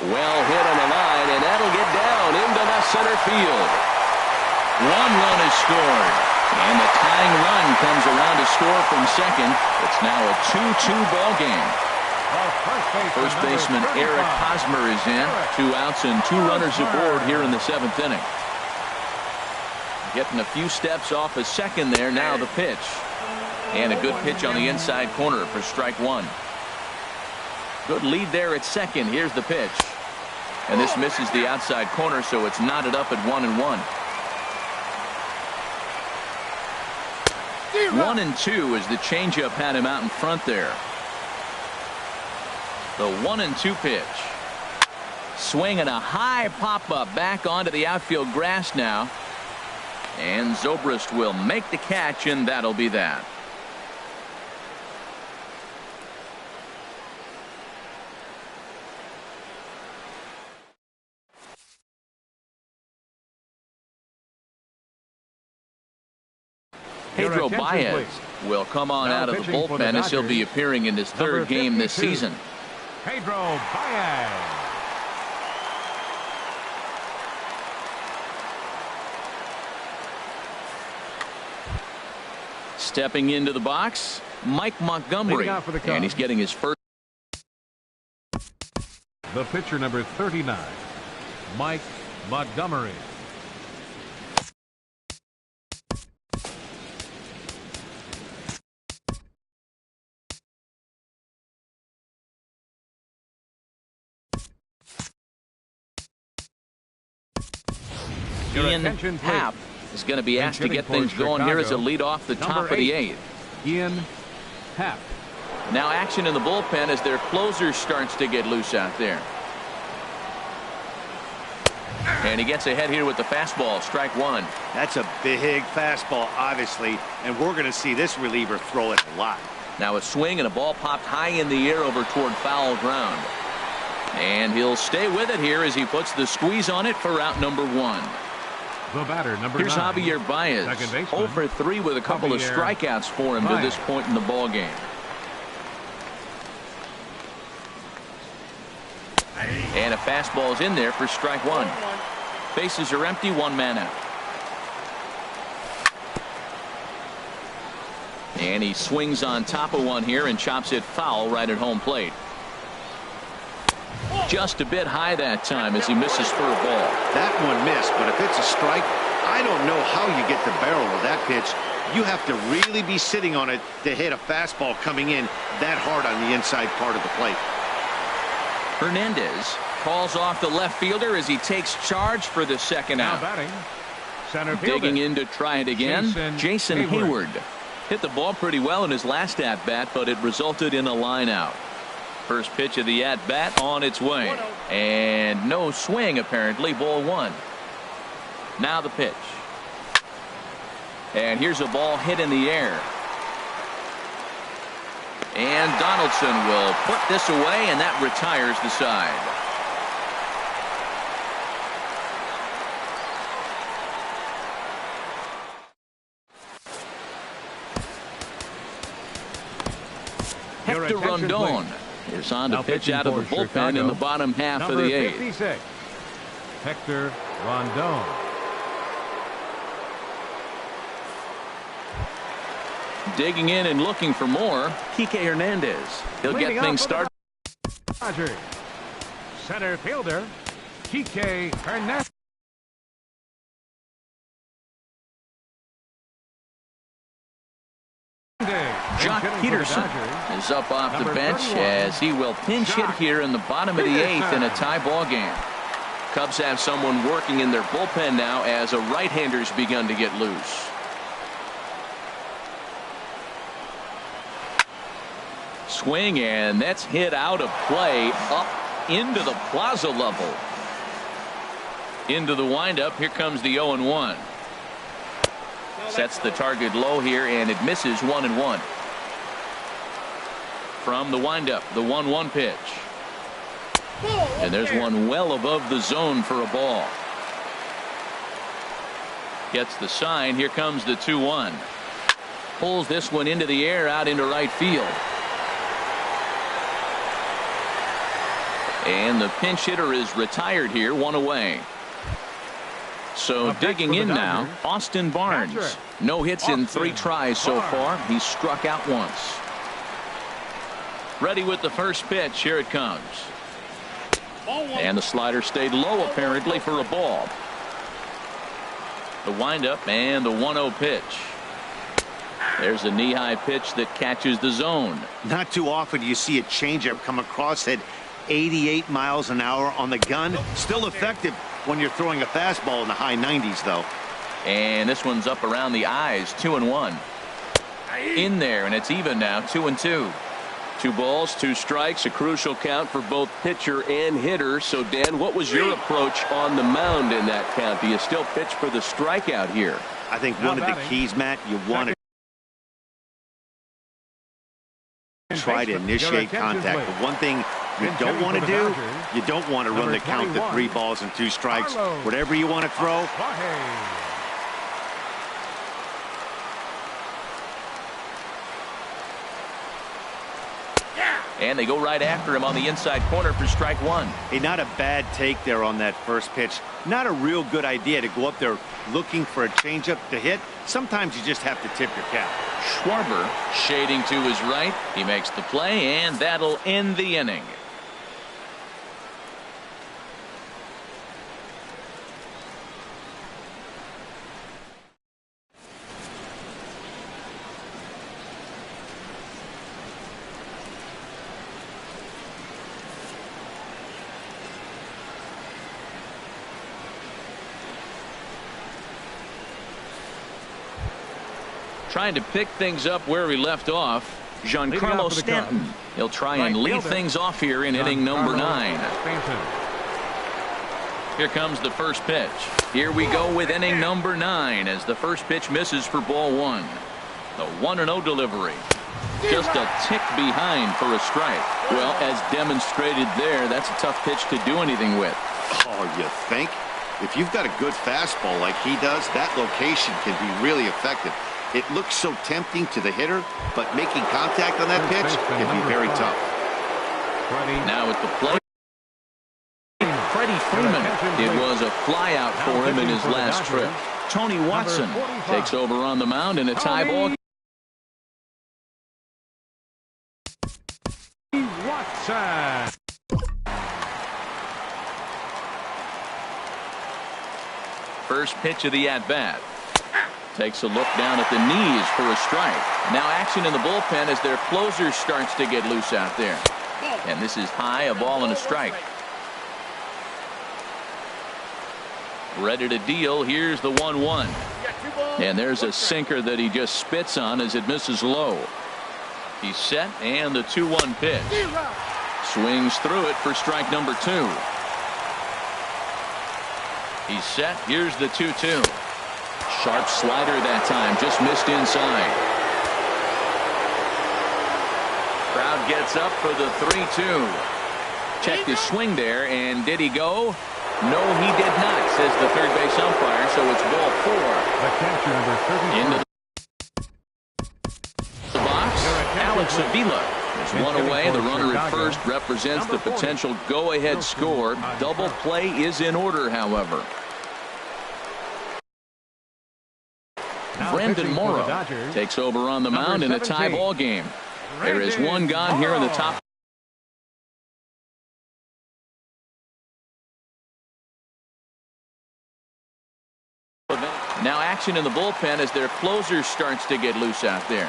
Well hit on the line, and that'll get down into left center field. 1 run is scored, and the tying run comes around to score from second. It's now a 2-2 ball game. First baseman Eric Hosmer is in. 2 outs and 2 runners aboard here in the 7th inning. Getting a few steps off a second there. Now the pitch. And a good pitch on the inside corner for strike 1. Good lead there at second. Here's the pitch. And this misses the outside corner, so it's knotted up at 1-1. 1-2 as the changeup had him out in front there. The 1-2 pitch. Swing and a high pop-up back onto the outfield grass now. And Zobrist will make the catch, and that'll be that. Pedro Baez will come on out of the bullpen as he'll be appearing in his 3rd game this season. Pedro Baez. Stepping into the box, Mike Montgomery, and he's getting his first. The pitcher, number 39, Mike Montgomery. Ian Happ is going to be asked to get things going here as a lead off the top of the 8th. Ian Happ. Now action in the bullpen as their closer starts to get loose out there. And he gets ahead here with the fastball, strike 1. That's a big fastball, obviously, and we're going to see this reliever throw it a lot. Now a swing and a ball popped high in the air over toward foul ground. And he'll stay with it here as he puts the squeeze on it for out number 1. The batter, number Here's 9, Javier Baez, 0 for 3 with a couple of strikeouts for him to this point in the ball game. And a fastball is in there for strike 1. Bases are empty, 1 man out. And he swings on top of one here and chops it foul right at home plate. Just a bit high that time as he misses for a ball. That one missed, but if it's a strike, I don't know how you get the barrel of that pitch. You have to really be sitting on it to hit a fastball coming in that hard on the inside part of the plate. Hernandez calls off the left fielder as he takes charge for the second now out. Batting, center fielder. Digging in to try it again, Jason Hayward. Hit the ball pretty well in his last at-bat, but it resulted in a line out. First pitch of the at-bat on its way. And no swing, apparently. Ball 1. Now the pitch. And here's a ball hit in the air. And Donaldson will put this away, and that retires the side. Hector Rondon is on to pitch out of the bullpen in the bottom half of the 8th. 56, Hector Rondon. Digging in and looking for more, Kike Hernandez. He'll get things started. Center fielder, Kike Hernandez. Jock Peterson is up off the bench as he will pinch hit here in the bottom of the 8th in a tie ball game. Cubs have someone working in their bullpen now as a right-hander's begun to get loose. Swing, and that's hit out of play up into the plaza level. Into the windup. Here comes the 0-1. Sets the target low here, and it misses 1-1. From the windup, the 1-1 pitch. And there's one well above the zone for a ball. Gets the sign. Here comes the 2-1. Pulls this one into the air out into right field. And the pinch hitter is retired here, one away. So digging in now, Austin Barnes. No hits in 3 tries so far. He's struck out once. Ready with the first pitch. Here it comes. And the slider stayed low apparently for a ball. The windup and the 1-0 pitch. There's a knee-high pitch that catches the zone. Not too often do you see a changeup come across at 88 miles an hour on the gun. Still effective when you're throwing a fastball in the high 90s, though. And this one's up around the eyes. 2-1. In there, and it's even now. 2-2. 2 balls, 2 strikes, a crucial count for both pitcher and hitter. So, Dan, what was your approach on the mound in that count? Do you still pitch for the strikeout here? I think one of the keys, Matt, you want to try to initiate contact. The one thing you don't want to do, you don't want to run the count to 3 balls and 2 strikes. Whatever you want to throw. And they go right after him on the inside corner for strike 1. Hey, not a bad take there on that first pitch. Not a real good idea to go up there looking for a changeup to hit. Sometimes you just have to tip your cap. Schwarber shading to his right. He makes the play, and that'll end the inning. Trying to pick things up where we left off, Giancarlo Stanton. He'll try and lead things off here in inning number 9. Here comes the first pitch. Here we go with inning number 9 as the first pitch misses for ball 1. The 1-0 delivery. Just a tick behind for a strike. Well, as demonstrated there, that's a tough pitch to do anything with. Oh, you think? If you've got a good fastball like he does, that location can be really effective. It looks so tempting to the hitter, but making contact on that pitch can be very tough. Now at the plate, Freddie Freeman. It was a flyout for him in his last trip. Tony Watson takes over on the mound in a tie ball. Watson. First pitch of the at-bat. Takes a look down at the knees for a strike. Now action in the bullpen as their closer starts to get loose out there. And this is high, a ball and a strike. Ready to deal. Here's the 1-1. And there's a sinker that he just spits on as it misses low. He's set, and the 2-1 pitch. Swings through it for strike number 2. He's set. Here's the 2-2. Sharp slider that time, just missed inside. Crowd gets up for the 3-2. Checked his swing there, and did he go? No, he did not, says the third base umpire, so it's ball 4. The catcher, number 33. Into the box, Alex Avila. There's one away. The runner at first represents the potential go-ahead score. Double play is in order, however. Brendan Morrow takes over on the mound in a tie ball game. There is one gone here in the top. Now action in the bullpen as their closer starts to get loose out there.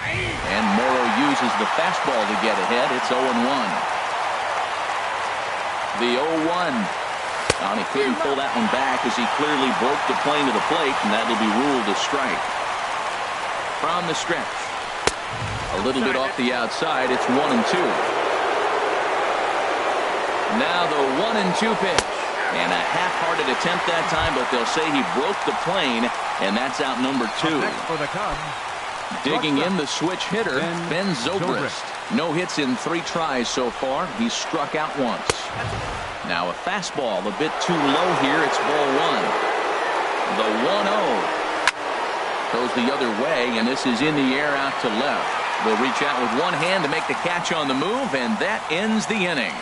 And Morrow uses the fastball to get ahead. It's 0-1. The 0-1. And he couldn't pull that one back as he clearly broke the plane to the plate, and that will be ruled a strike. From the stretch. A little bit off the outside. It's 1-2. Now the 1-2 pitch. And a half-hearted attempt that time, but they'll say he broke the plane, and that's out number 2. For the Cubs, digging in the switch hitter, Ben Zobrist. No hits in 3 tries so far. He's struck out once. Now a fastball a bit too low here. It's ball 1. The 1-0 goes the other way, and this is in the air out to left. They'll reach out with one hand to make the catch on the move, and that ends the inning.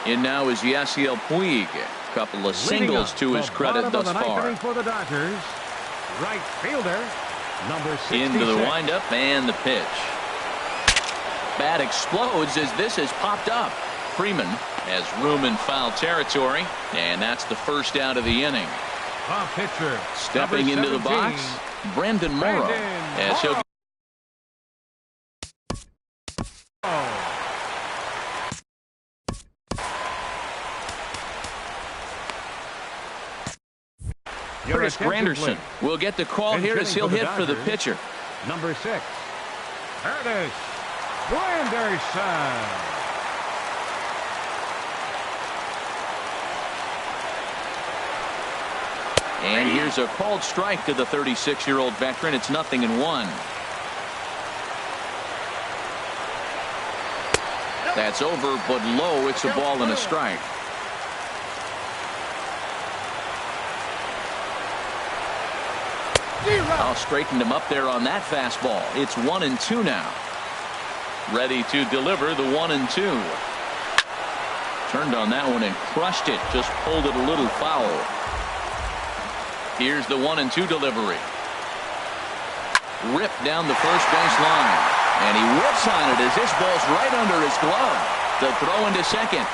In now is Yasiel Puig. A couple of singles to his credit thus far. For the Dodgers, right fielder, number 66. Into the windup and the pitch. Bat explodes as this has popped up. Freeman has room in foul territory, and that's the first out of the inning. Pitcher, stepping into the box, Brendan Morrow. As he'll Curtis Granderson will get the call here as he'll hit for the pitcher. Number 6, Curtis Granderson. And here's a called strike to the 36-year-old veteran. It's 0-1. That's over, but low. It's a ball and a strike. I'll straighten him up there on that fastball. It's 1-2 now. Ready to deliver the 1-2. Turned on that one and crushed it. Just pulled it a little foul. Here's the 1-2 delivery. Ripped down the first base line. And he whips on it as this ball's right under his glove. The throw into second.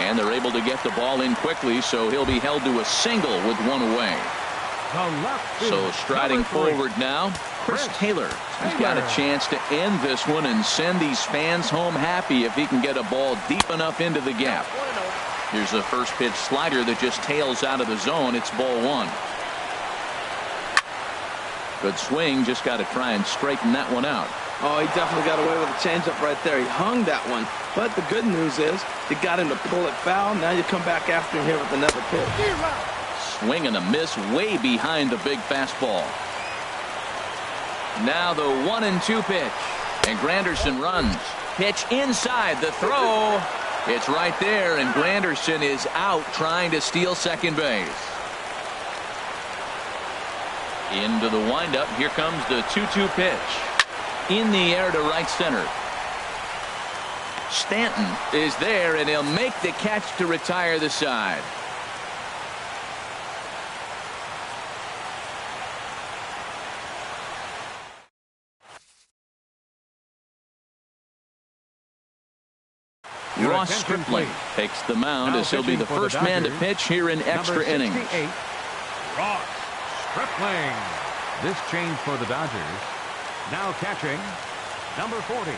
And they're able to get the ball in quickly, so he'll be held to a single with one away. So striding forward now, Chris Taylor. He's got a chance to end this one and send these fans home happy if he can get a ball deep enough into the gap. Here's a first pitch slider that just tails out of the zone. It's ball 1. Good swing. Just got to try and straighten that one out. Oh, he definitely got away with a changeup right there. He hung that one. But the good news is you got him to pull it foul. Now you come back after him here with another pitch. Swing and a miss way behind the big fastball. Now the 1-2 pitch. And Granderson runs. Pitch inside. The throw. It's right there, and Granderson is out trying to steal second base. Into the windup. Here comes the 2-2 pitch. In the air to right center. Stanton is there, and he'll make the catch to retire the side. Ross Stripling takes the mound as he'll be the first man to pitch here in extra innings. Ross Stripling. This change for the Dodgers. Now catching, number 40,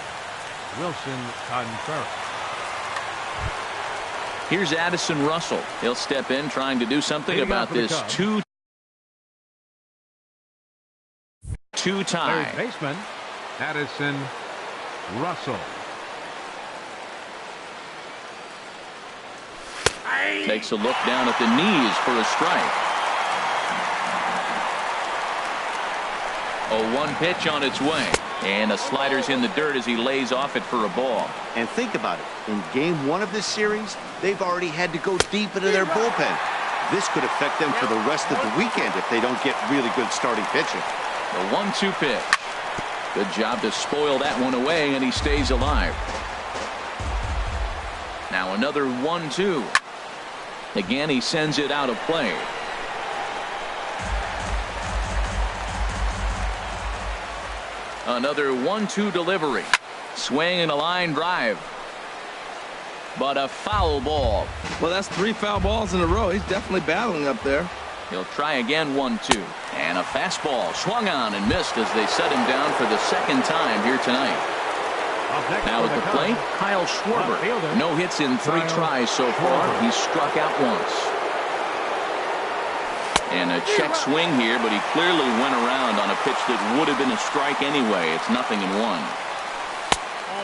Wilson Contreras. Here's Addison Russell. He'll step in trying to do something about this 2-2 tie. Third baseman, Addison Russell. Takes a look down at the knees for a strike. A 1 pitch on its way. And a slider's in the dirt as he lays off it for a ball. And think about it. In game 1 of this series, they've already had to go deep into their bullpen. this could affect them for the rest of the weekend if they don't get really good starting pitching. The 1-2 pitch. Good job to spoil that one away, and he stays alive. Now another 1-2. Again, he sends it out of play. Another 1-2 delivery. Swing and a line drive. But a foul ball. Well, that's 3 foul balls in a row. He's definitely battling up there. He'll try again. 1-2. And a fastball swung on and missed as they set him down for the second time here tonight. Now at the plate, Kyle Schwarber. No hits in 3 tries so far. He's struck out once. And a check swing here, but he clearly went around on a pitch that would have been a strike anyway. It's 0-1.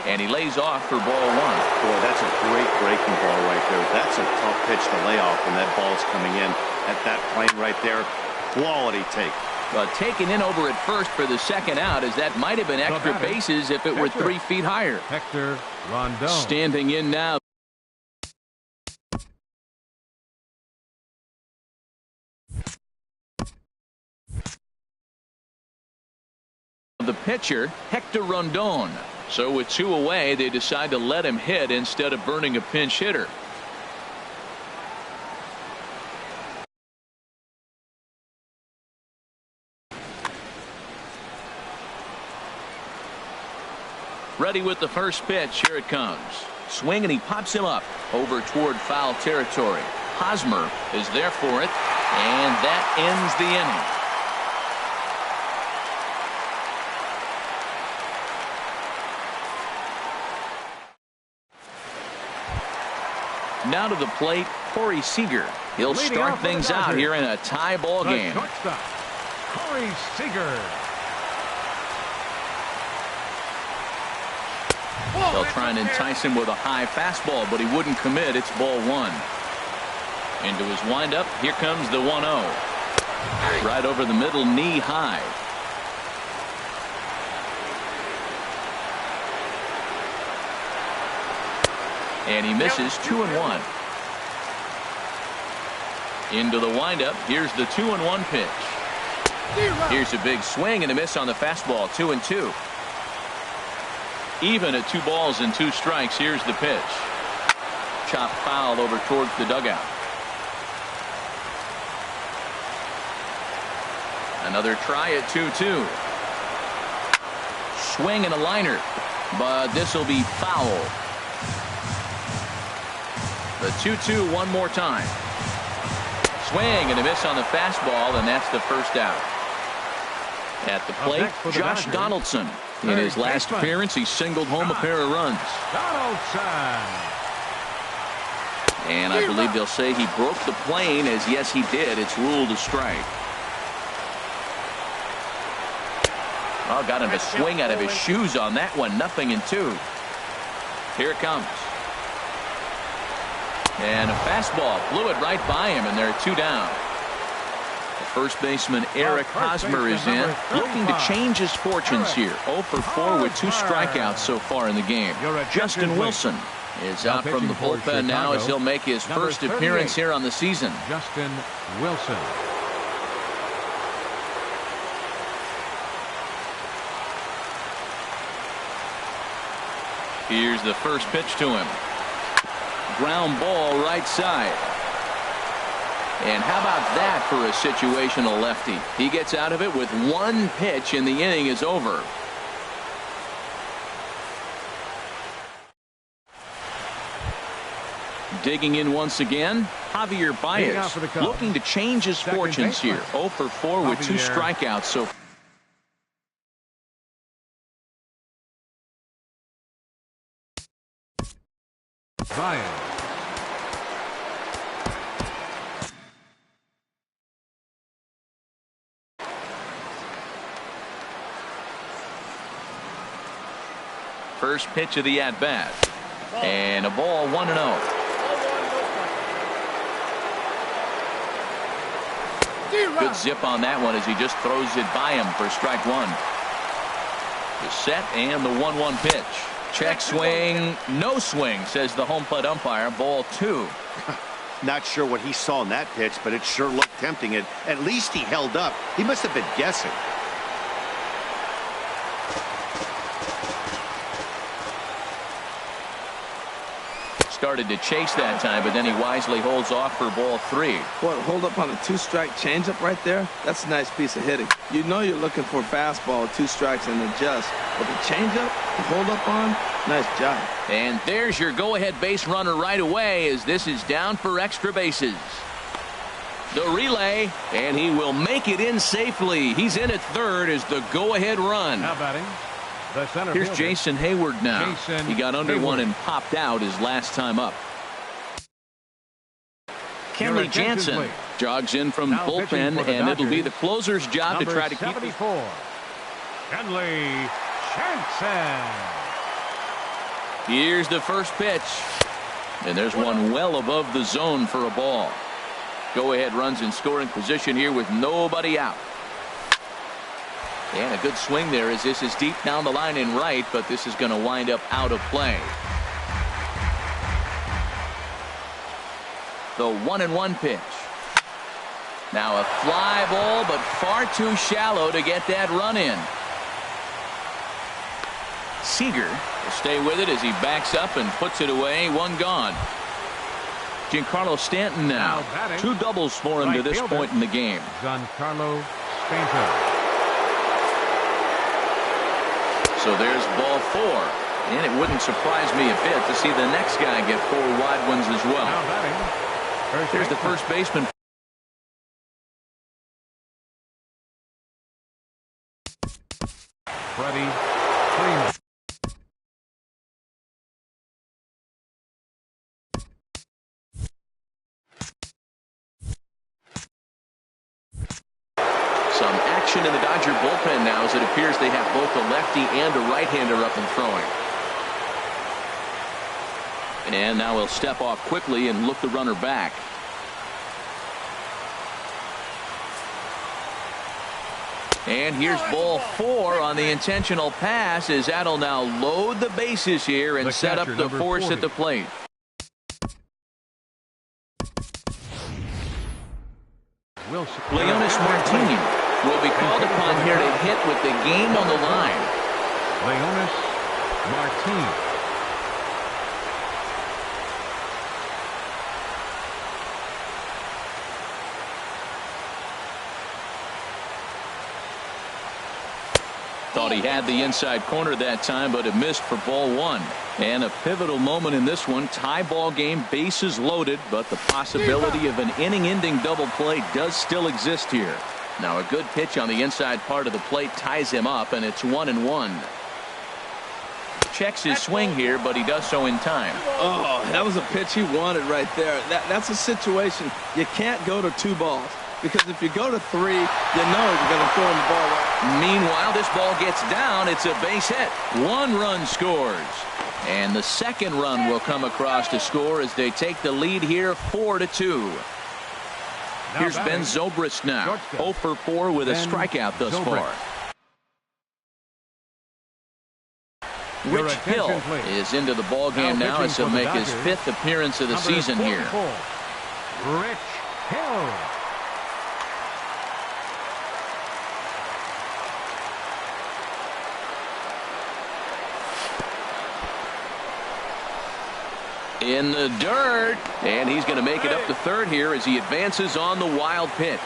And he lays off for ball 1. Boy, that's a great breaking ball right there. That's a tough pitch to lay off when that ball's coming in at that plane right there. Quality take. But taken in over at first for the second out, as that might have been extra bases if it were 3 feet higher. Hector Rondon. Standing in now. The pitcher, Hector Rondon. So with 2 away, they decide to let him hit instead of burning a pinch hitter. Ready with the first pitch. Here it comes. Swing, and he pops him up over toward foul territory. Hosmer is there for it, and that ends the inning. Now to the plate, Corey Seager. He'll start things out here in a tie ball game. Corey Seager. They'll try and entice him with a high fastball, but he wouldn't commit. It's ball 1. Into his windup, here comes the 1-0. Right over the middle, knee high. And he misses. 2-1. Into the windup. Here's the 2-1 pitch. Here's a big swing and a miss on the fastball. 2-2. Even at 2 balls and 2 strikes. Here's the pitch. Chopped foul over towards the dugout. Another try at 2-2. Swing and a liner, but this will be foul. The 2-2 one more time. Swing and a miss on the fastball, and that's the first out. At the plate, Josh Donaldson. In his last appearance, he singled home a pair of runs. Donaldson. And I believe they'll say he broke the plane, as yes he did. It's ruled a strike. Oh, got him to swing out of his shoes on that one. 0-2. Here it comes. And a fastball blew it right by him, and there are 2 down. The first baseman Eric Hosmer is in, looking to change his fortunes here. 0 for 4 with 2 strikeouts so far in the game. Justin Wilson is out from the bullpen now as he'll make his first appearance here on the season. Justin Wilson. Here's the first pitch to him. Ground ball right side. And how about that for a situational lefty? He gets out of it with 1 pitch, and the inning is over. Digging in once again, Javier Baez, looking to change his fortunes here. 0 for 4 with 2 strikeouts so far. Baez. First pitch of the at-bat. And a ball 1-0. Good zip on that one as he just throws it by him for strike 1. The set and the 1-1 pitch. Check swing, no swing, says the home plate umpire. Ball 2. Not sure what he saw in that pitch, but it sure looked tempting. And at least he held up. He must have been guessing. Started to chase that time, but then he wisely holds off for ball 3. What, hold up on a 2-strike changeup right there? That's a nice piece of hitting. You know you're looking for a fastball, 2 strikes and adjust. But the changeup, the hold up on, nice job. And there's your go-ahead base runner right away as this is down for extra bases. The relay, and he will make it in safely. He's in at third as the go-ahead run. Now batting, the center Here's fielder, Jason Hayward now. He got under one and popped out his last time up. Kenley Jansen jogs in from Now bullpen, pitching for the and it'll be Dodgers, the closer's job to number try to keep 74, Kenley Jansen. Here's the first pitch. And there's one well above the zone for a ball. Go-ahead runs in scoring position here with nobody out. And a good swing there as this is deep down the line in right, but this is going to wind up out of play. The 1-1 pitch. Now a fly ball, but far too shallow to get that run in. Seager will stay with it as he backs up and puts it away. One gone. Giancarlo Stanton now. batting, 2 doubles for him to this fielder, point in the game. Giancarlo Stanton. So there's ball 4. And it wouldn't surprise me a bit to see the next guy get 4 wide ones as well. Now batting, Here's the first baseman. Freddie Freeman. Some action in the Dodger bullpen now as it appears they have both a lefty and a right-hander up and throwing. And now he'll step off quickly and look the runner back. And here's ball 4 on the intentional pass as that'll now load the bases here and set up the force at the plate. Leonis Martin will be called upon here to hit with the game on the line. Leonis Martin. Thought he had the inside corner that time, but it missed for ball 1. And a pivotal moment in this one. Tie ball game, bases loaded, but the possibility of an inning-ending double play does still exist here. Now a good pitch on the inside part of the plate ties him up, and it's 1-1. Checks his swing here, but he does so in time. Oh, that was a pitch he wanted right there. That's a situation you can't go to 2 balls. Because if you go to 3, you know you're going to throw him the ball right. Meanwhile, this ball gets down. It's a base hit. 1 run scores. And the second run will come across to score as they take the lead here 4-2. Here's Ben Zobrist now. 0 for 4 with a strikeout thus far. Rich Hill is into the ball game now as he'll make his 5th appearance of the season here. Rich Hill. In the dirt, and he's going to make it up to third here as he advances on the wild pitch.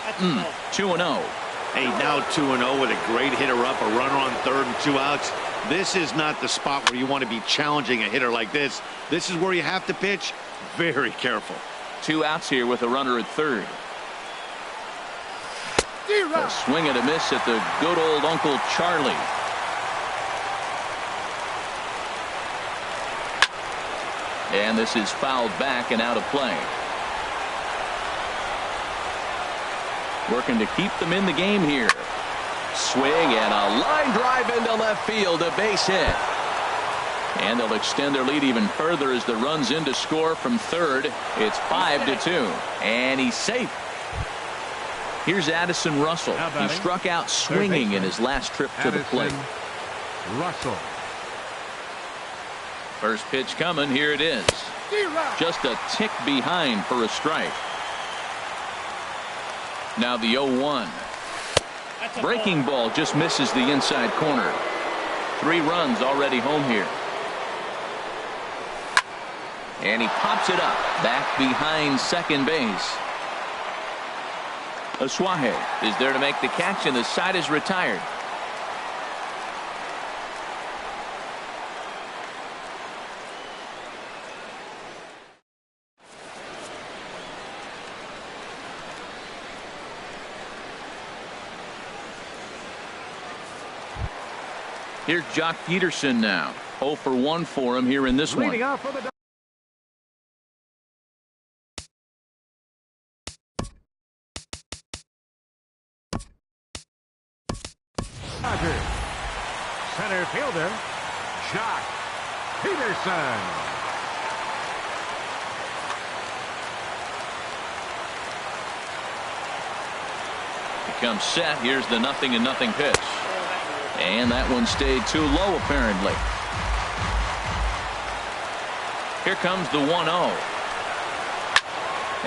That's 2-0. Hey, now 2-0 with a great hitter up, a runner on third and 2 outs. This is not the spot where you want to be challenging a hitter like this. This is where you have to pitch very careful. 2 outs here with a runner at third. A swing and a miss at the good old Uncle Charlie. And this is fouled back and out of play. Working to keep them in the game here. Swing and a line drive into left field, a base hit. And they'll extend their lead even further as the run's in to score from third. It's 5-2. And he's safe. Here's Addison Russell. He batting, struck out swinging in his last trip to the plate. Russell. Rich Hill is into the ballgame now as he'll make his 5th appearance of the season here. Now a good pitch on the inside part of the plate. First pitch coming. Here it is. Just a tick behind for a strike. Now the 0-1. Breaking ball just misses the inside corner. 3 runs already home here. And he pops it up back behind second base. Aswahe is there to make the catch, and the side is retired. Here's Jock Peterson now. 0 for 1 for him here in this one. Leading off for the Dodgers. Center fielder, Jock Peterson. Becomes set. Here's the 0-0 pitch. And that one stayed too low, apparently. Here comes the 1-0.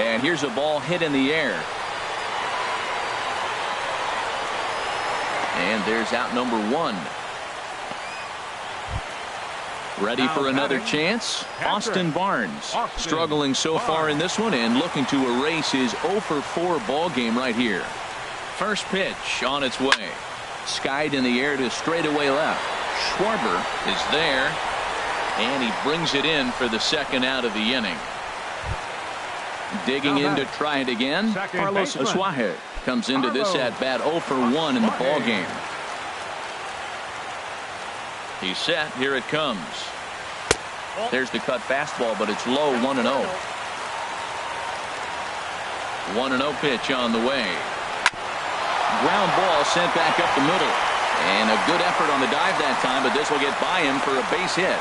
And here's a ball hit in the air. And there's out number 1. Ready for another chance? Austin Barnes struggling so far in this one and looking to erase his 0 for 4 ball game right here. First pitch on its way. Skied in the air to straightaway left. Schwarber is there, and he brings it in for the second out of the inning. Digging in to try it again. Carlos Aswahe comes into this at bat 0 for 1 in the ball game. He's set. Here it comes. There's the cut fastball, but it's low. 1-0. 1-0 pitch on the way. Ground ball sent back up the middle. And a good effort on the dive that time, but this will get by him for a base hit.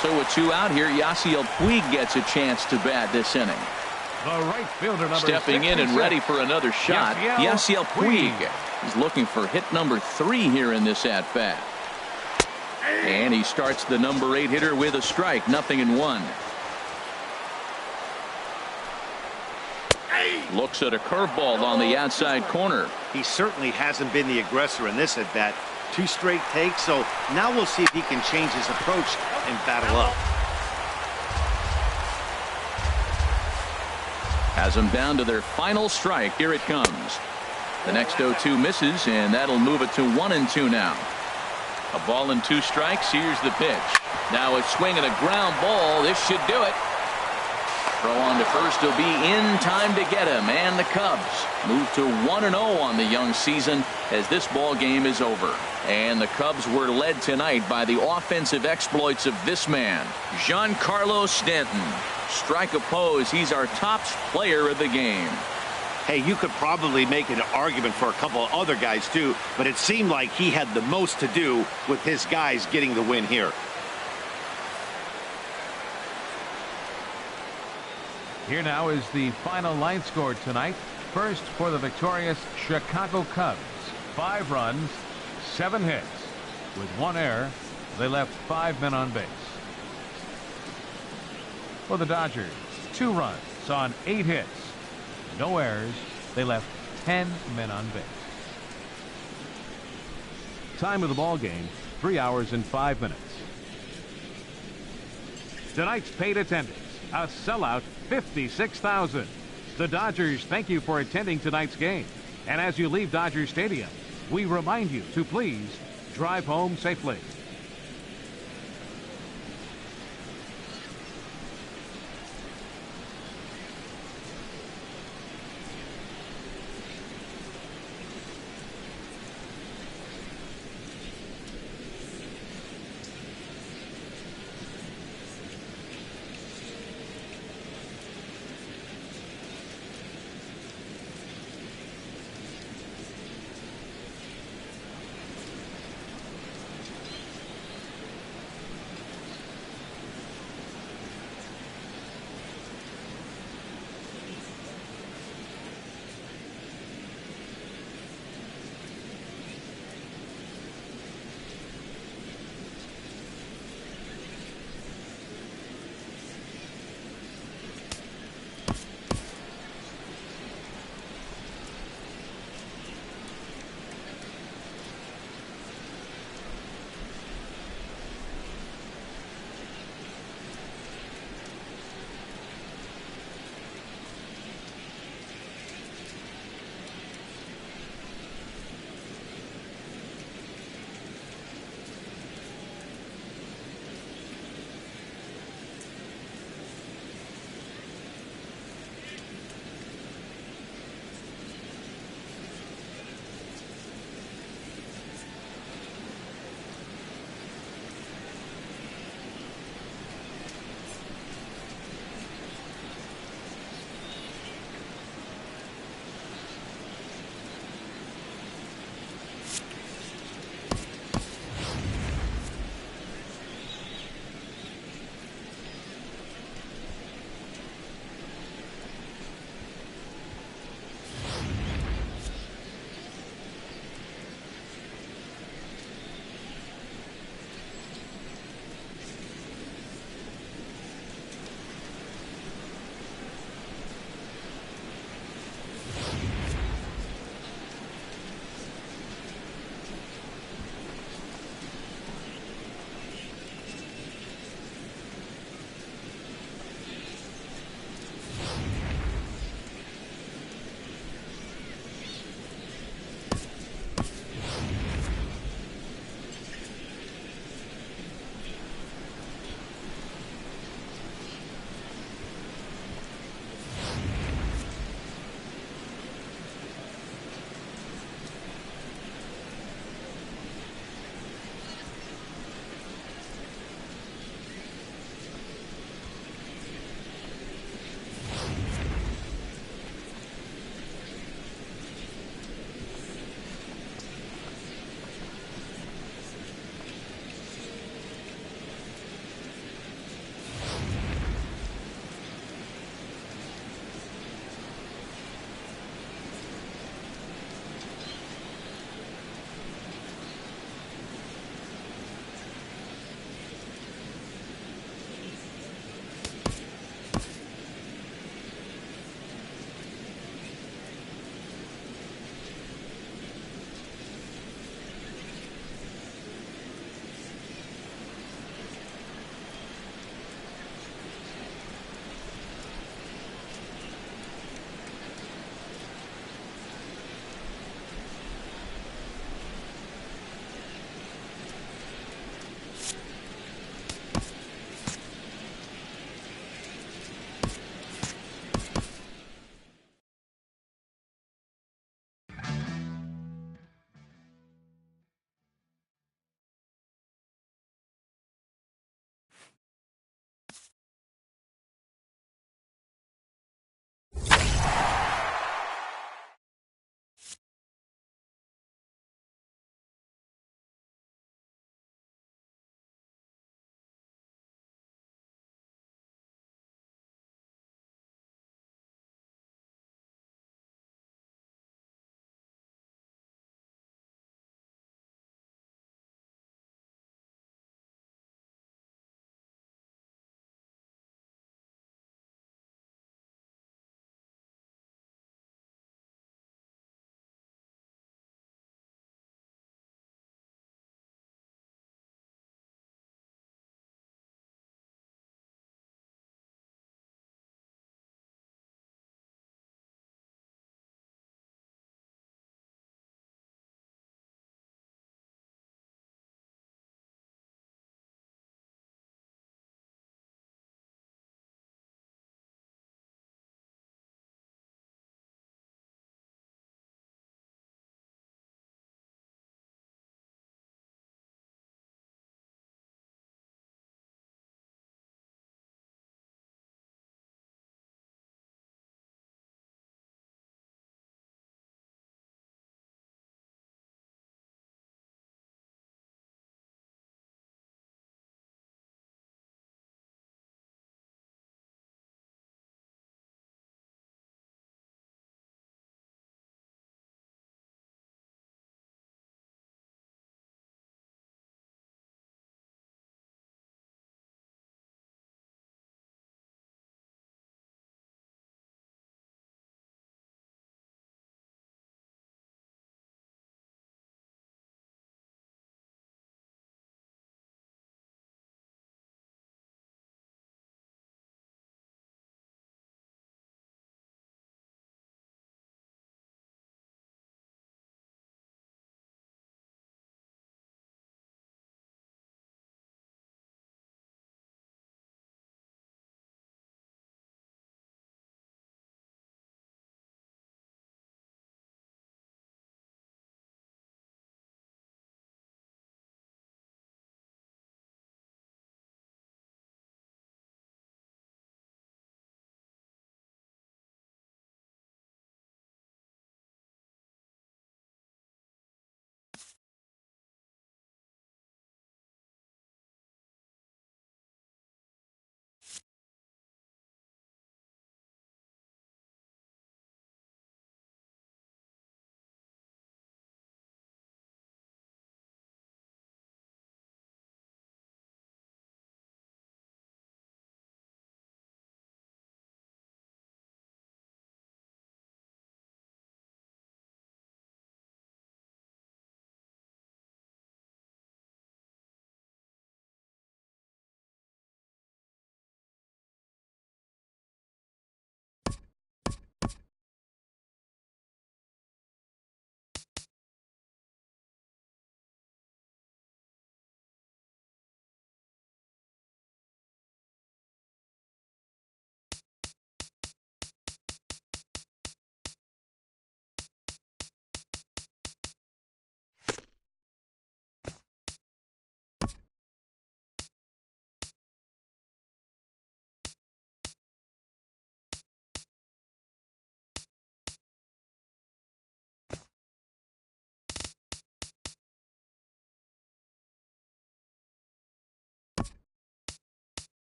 So with 2 out here, Yasiel Puig gets a chance to bat this inning. The right fielder, number Stepping in and ready for another shot, Yasiel Puig. He's looking for hit number 3 here in this at-bat. And he starts the number 8 hitter with a strike. 0-1. Looks at a curveball on the outside corner. He certainly hasn't been the aggressor in this at bat. 2 straight takes, so now we'll see if he can change his approach and battle up. Has them down to their final strike. Here it comes. The next 0-2 misses, and that'll move it to 1-2 now. A ball and 2 strikes. Here's the pitch. Now a swing and a ground ball. This should do it. Throw on to first will be in time to get him, and the Cubs move to 1-0 on the young season as this ball game is over. And the Cubs were led tonight by the offensive exploits of this man, Giancarlo Stanton. Strike opposed. He's our top player of the game. Hey, you could probably make an argument for a couple of other guys too, but it seemed like he had the most to do with his guys getting the win here. Here now is the final line score tonight. First for the victorious Chicago Cubs. 5 runs, 7 hits. With 1 error, they left 5 men on base. For the Dodgers, 2 runs on 8 hits. No errors. They left 10 men on base. Time of the ball game, 3 hours and 5 minutes. Tonight's paid attendance, a sellout 56,000. The Dodgers thank you for attending tonight's game. And as you leave Dodger Stadium, we remind you to please drive home safely.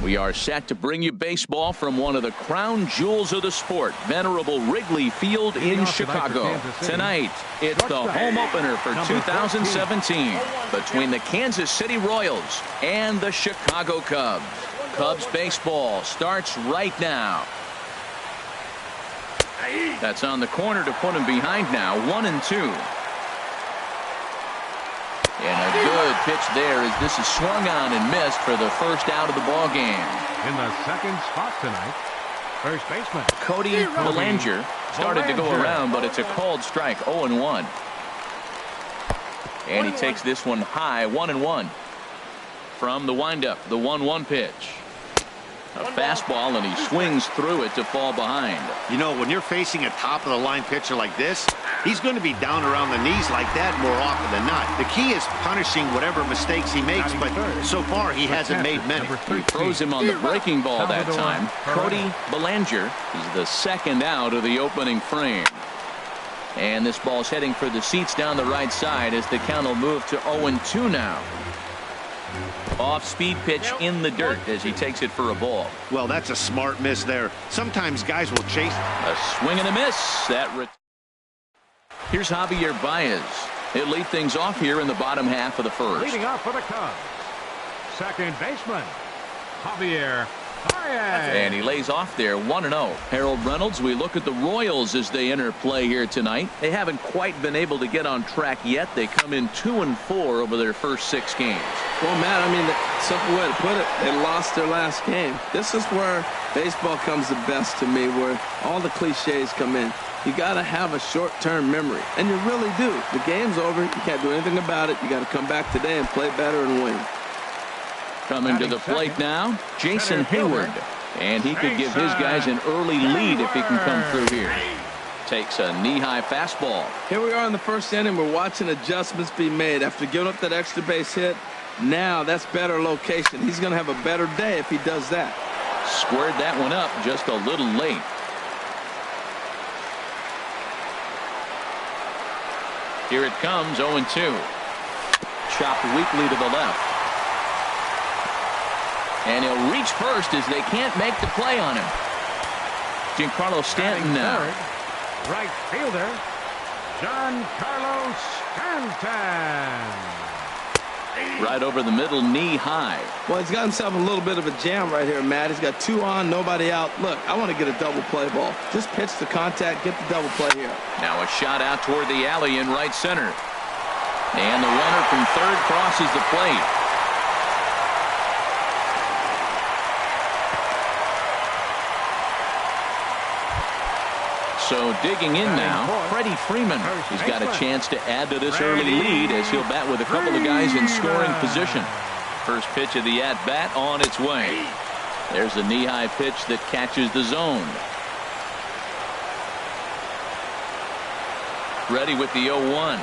We are set to bring you baseball from one of the crown jewels of the sport, venerable Wrigley Field in Chicago. Tonight, it's the home opener for 2017 between the Kansas City Royals and the Chicago Cubs. Cubs baseball starts right now. That's on the corner to put him behind now, 1-2. And a good pitch there as this is swung on and missed for the first out of the ball game. In the second spot tonight, first baseman Cody Bellinger started to go around, but it's a called strike, 0-1. And he takes this one high, 1-1. From the windup, the 1-1 pitch. A fastball, and he swings through it to fall behind. You know, when you're facing a top-of-the-line pitcher like this, he's going to be down around the knees like that more often than not. The key is punishing whatever mistakes he makes, but so far he hasn't made many. He throws him on the breaking ball that time. Cody Bellinger is the second out of the opening frame. And this ball's heading for the seats down the right side as the count will move to 0-2 now. Off-speed pitch in the dirt as he takes it for a ball. Well, that's a smart miss there. Sometimes guys will chase. A swing and a miss. Here's Javier Baez. He'll lead things off here in the bottom half of the first. Leading off for the Cubs, second baseman Javier Baez. And he lays off there, 1-0. Harold Reynolds, we look at the Royals as they enter play here tonight. They haven't quite been able to get on track yet. They come in 2-4 over their first 6 games. Well, Matt, I mean, the simple way to put it, they lost their last game. This is where baseball comes the best to me, where all the cliches come in. You got to have a short-term memory, and you really do. The game's over. You can't do anything about it. You got to come back today and play better and win. Coming to the plate now, Jason Hayward. And he could give his guys an early lead if he can come through here. Takes a knee-high fastball. Here we are in the first inning. We're watching adjustments be made. After giving up that extra base hit, now that's better location. He's going to have a better day if he does that. Squared that one up just a little late. Here it comes, 0-2. Chopped weakly to the left. And he'll reach first as they can't make the play on him. Giancarlo Stanton now. Third, right fielder Giancarlo Stanton. Right over the middle, knee high. Well, he's got himself a little bit of a jam right here, Matt. He's got 2 on, nobody out. Look, I want to get a double play ball. Just pitch the contact, get the double play here. Now a shot out toward the alley in right center. And the runner from third crosses the plate. So digging in now, Freddie Freeman. He's got a chance to add to this early lead as he'll bat with a couple of guys in scoring position. First pitch of the at-bat on its way. There's a knee-high pitch that catches the zone. Ready with the 0-1.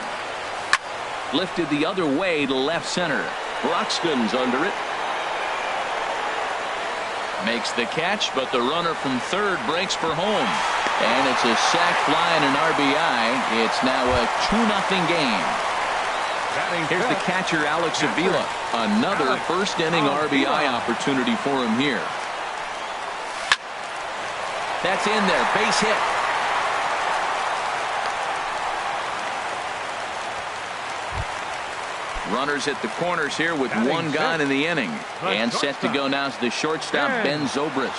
Lifted the other way to left center. Broxton's under it. Makes the catch, but the runner from third breaks for home. And it's a sac fly and an RBI. It's now a 2-0 game. Here's the catcher, Alex Avila. Another first inning RBI opportunity for him here. That's in there. Base hit. Runners at the corners here with 1 gone in the inning. And set to go now is the shortstop, Ben Zobrist.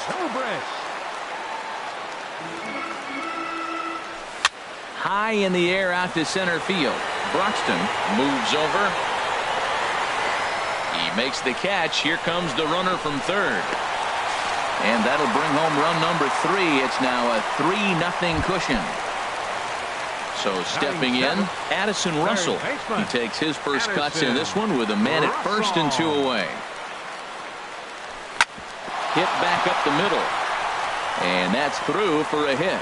High in the air out to center field. Broxton moves over. He makes the catch. Here comes the runner from third. And that'll bring home run number 3. It's now a 3-0 cushion. So stepping in, Addison Russell. He takes his first cuts in this one with a man at first and 2 away. Hit back up the middle. And that's through for a hit.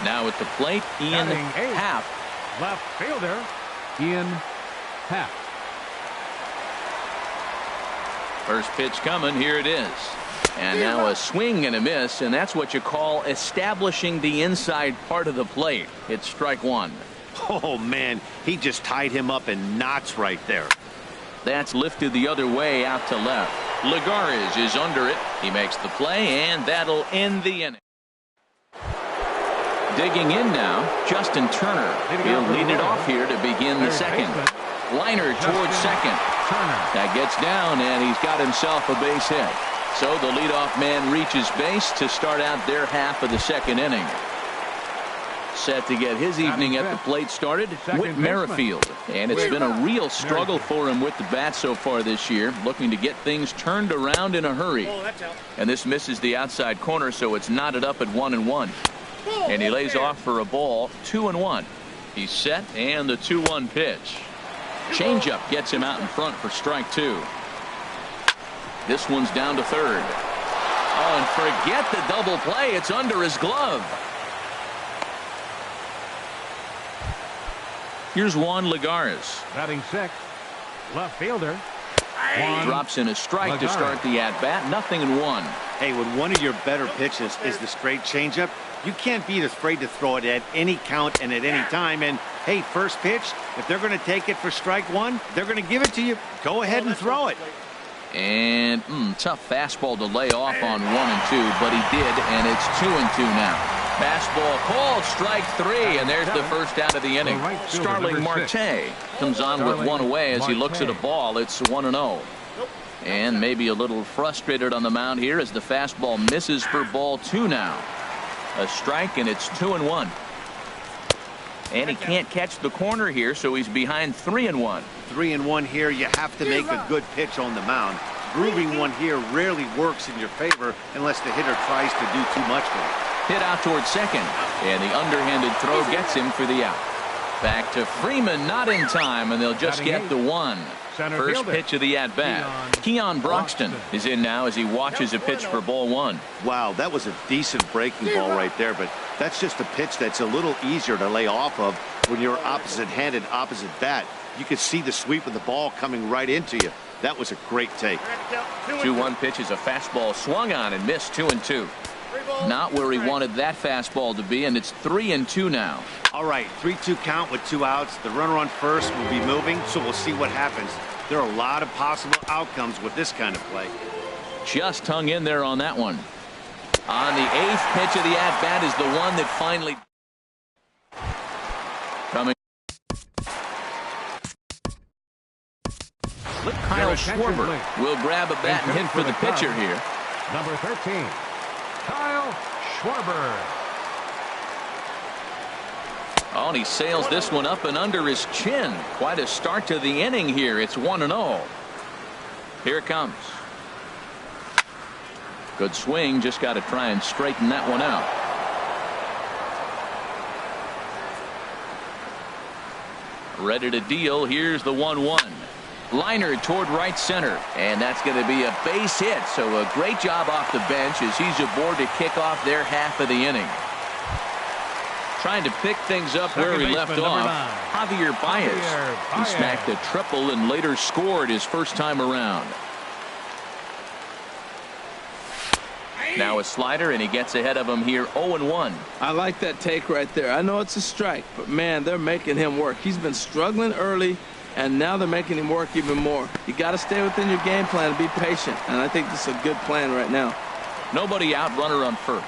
Now at the plate, Ian Happ. Left fielder, Ian Happ. First pitch coming. Here it is. And now a swing and a miss, and that's what you call establishing the inside part of the plate. It's strike 1. Oh, man, he just tied him up in knots right there. That's lifted the other way out to left. Lagares is under it. He makes the play, and that'll end the inning. Digging in now, Justin Turner. He'll lead it off here to begin the second. Liner towards second. That gets down, and he's got himself a base hit. So the leadoff man reaches base to start out their half of the second inning. Set to get his evening at the plate started, Whit Merrifield. And it's been a real struggle for him with the bat so far this year, looking to get things turned around in a hurry. And this misses the outside corner, so it's knotted up at 1-1. And he lays off for a ball, 2-1. He's set, and the 2-1 pitch. Changeup gets him out in front for strike 2. This one's down to third. Oh, and forget the double play. It's under his glove. Here's Juan Lagares. Batting sixth, left fielder. Drops in a strike to start the at-bat. 0-1. Hey, when one of your better pitches is the straight changeup, you can't be afraid to throw it at any count and at any time. And, hey, first pitch, if they're going to take it for strike one, they're going to give it to you. Go ahead and throw it. And tough fastball to lay off on 1-2, but he did, and it's 2-2 now. Fastball called, strike 3, and there's the first out of the inning. Starling Marte comes on with one away as he looks at a ball. It's 1-0. And maybe a little frustrated on the mound here as the fastball misses for ball 2 now. A strike, and it's 2-1. And he can't catch the corner here, so he's behind 3-1. 3-1 here. You have to make a good pitch on the mound. Grooving one here rarely works in your favor unless the hitter tries to do too much with it. Hit out towards second, and the underhanded throw gets him for the out. Back to Freeman, not in time, and they'll just get the one. First pitch of the at-bat. Keon Broxton is in now as he watches a pitch for ball 1. Wow, that was a decent breaking ball right there, but that's just a pitch that's a little easier to lay off of when you're opposite-handed, opposite bat. You can see the sweep of the ball coming right into you. That was a great take. 2-1 pitch is a fastball swung on and missed. 2-2. Not where he wanted that fastball to be, and it's 3-2 now. All right, 3-2 count with 2 outs. The runner on first will be moving, so we'll see what happens. There are a lot of possible outcomes with this kind of play. Just hung in there on that one. On the 8th pitch of the at-bat is the one that finally coming. Kyle Schwarber will grab a bat and hit for the pitcher here. Number 13, Kyle Schwarber. Oh, and he sails this one up and under his chin. Quite a start to the inning here. It's 1-0. Here it comes. Good swing. Just got to try and straighten that one out. Ready to deal. Here's the 1-1. Liner toward right center, and that's going to be a base hit. So a great job off the bench as he's aboard to kick off their half of the inning. Trying to pick things up where he left off. Javier Baez. He smacked a triple and later scored his first time around. Now a slider, and he gets ahead of him here 0-1. I like that take right there. I know it's a strike, but man, they're making him work. He's been struggling early, and now they're making him work even more. You got to stay within your game plan and be patient, and I think this is a good plan right now. Nobody out, runner on first.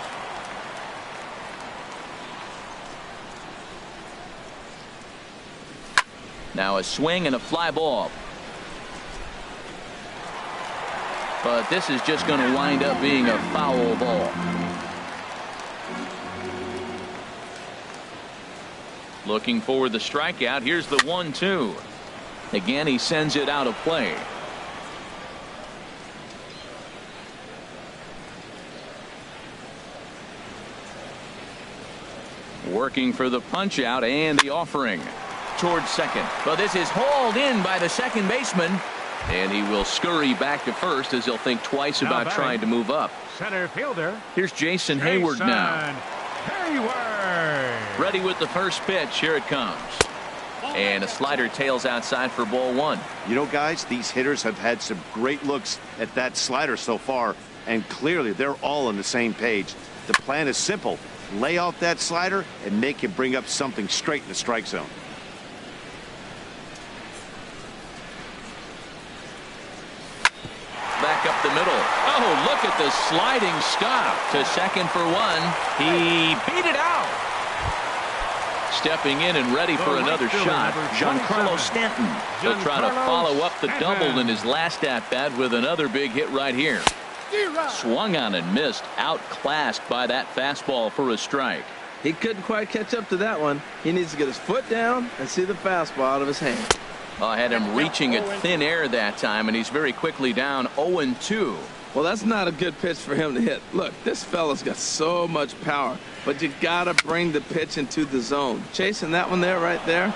Now a swing and a fly ball. But this is just going to wind up being a foul ball. Looking for the strikeout. Here's the 1-2. Again, he sends it out of play. Working for the punch out and the offering towards second. But this is hauled in by the second baseman. And he will scurry back to first as he'll think twice about trying to move up. Center fielder. Here's Jason Hayward now. Hayward. Ready with the first pitch. Here it comes. And a slider tails outside for ball 1. You know, guys, these hitters have had some great looks at that slider so far, and clearly they're all on the same page. The plan is simple. Lay off that slider and make him bring up something straight in the strike zone. the sliding stop to second for one. He beat it out. Stepping in and ready for another shot, Giancarlo Stanton. He'll try to follow up the double in his last at-bat with another big hit right here. Swung on and missed, outclassed by that fastball for a strike. He couldn't quite catch up to that one. He needs to get his foot down and see the fastball out of his hand. I had him reaching at thin air that time, and he's very quickly down 0-2. Well, that's not a good pitch for him to hit. Look, this fella's got so much power, but you got to bring the pitch into the zone. Chasing that one there, right there,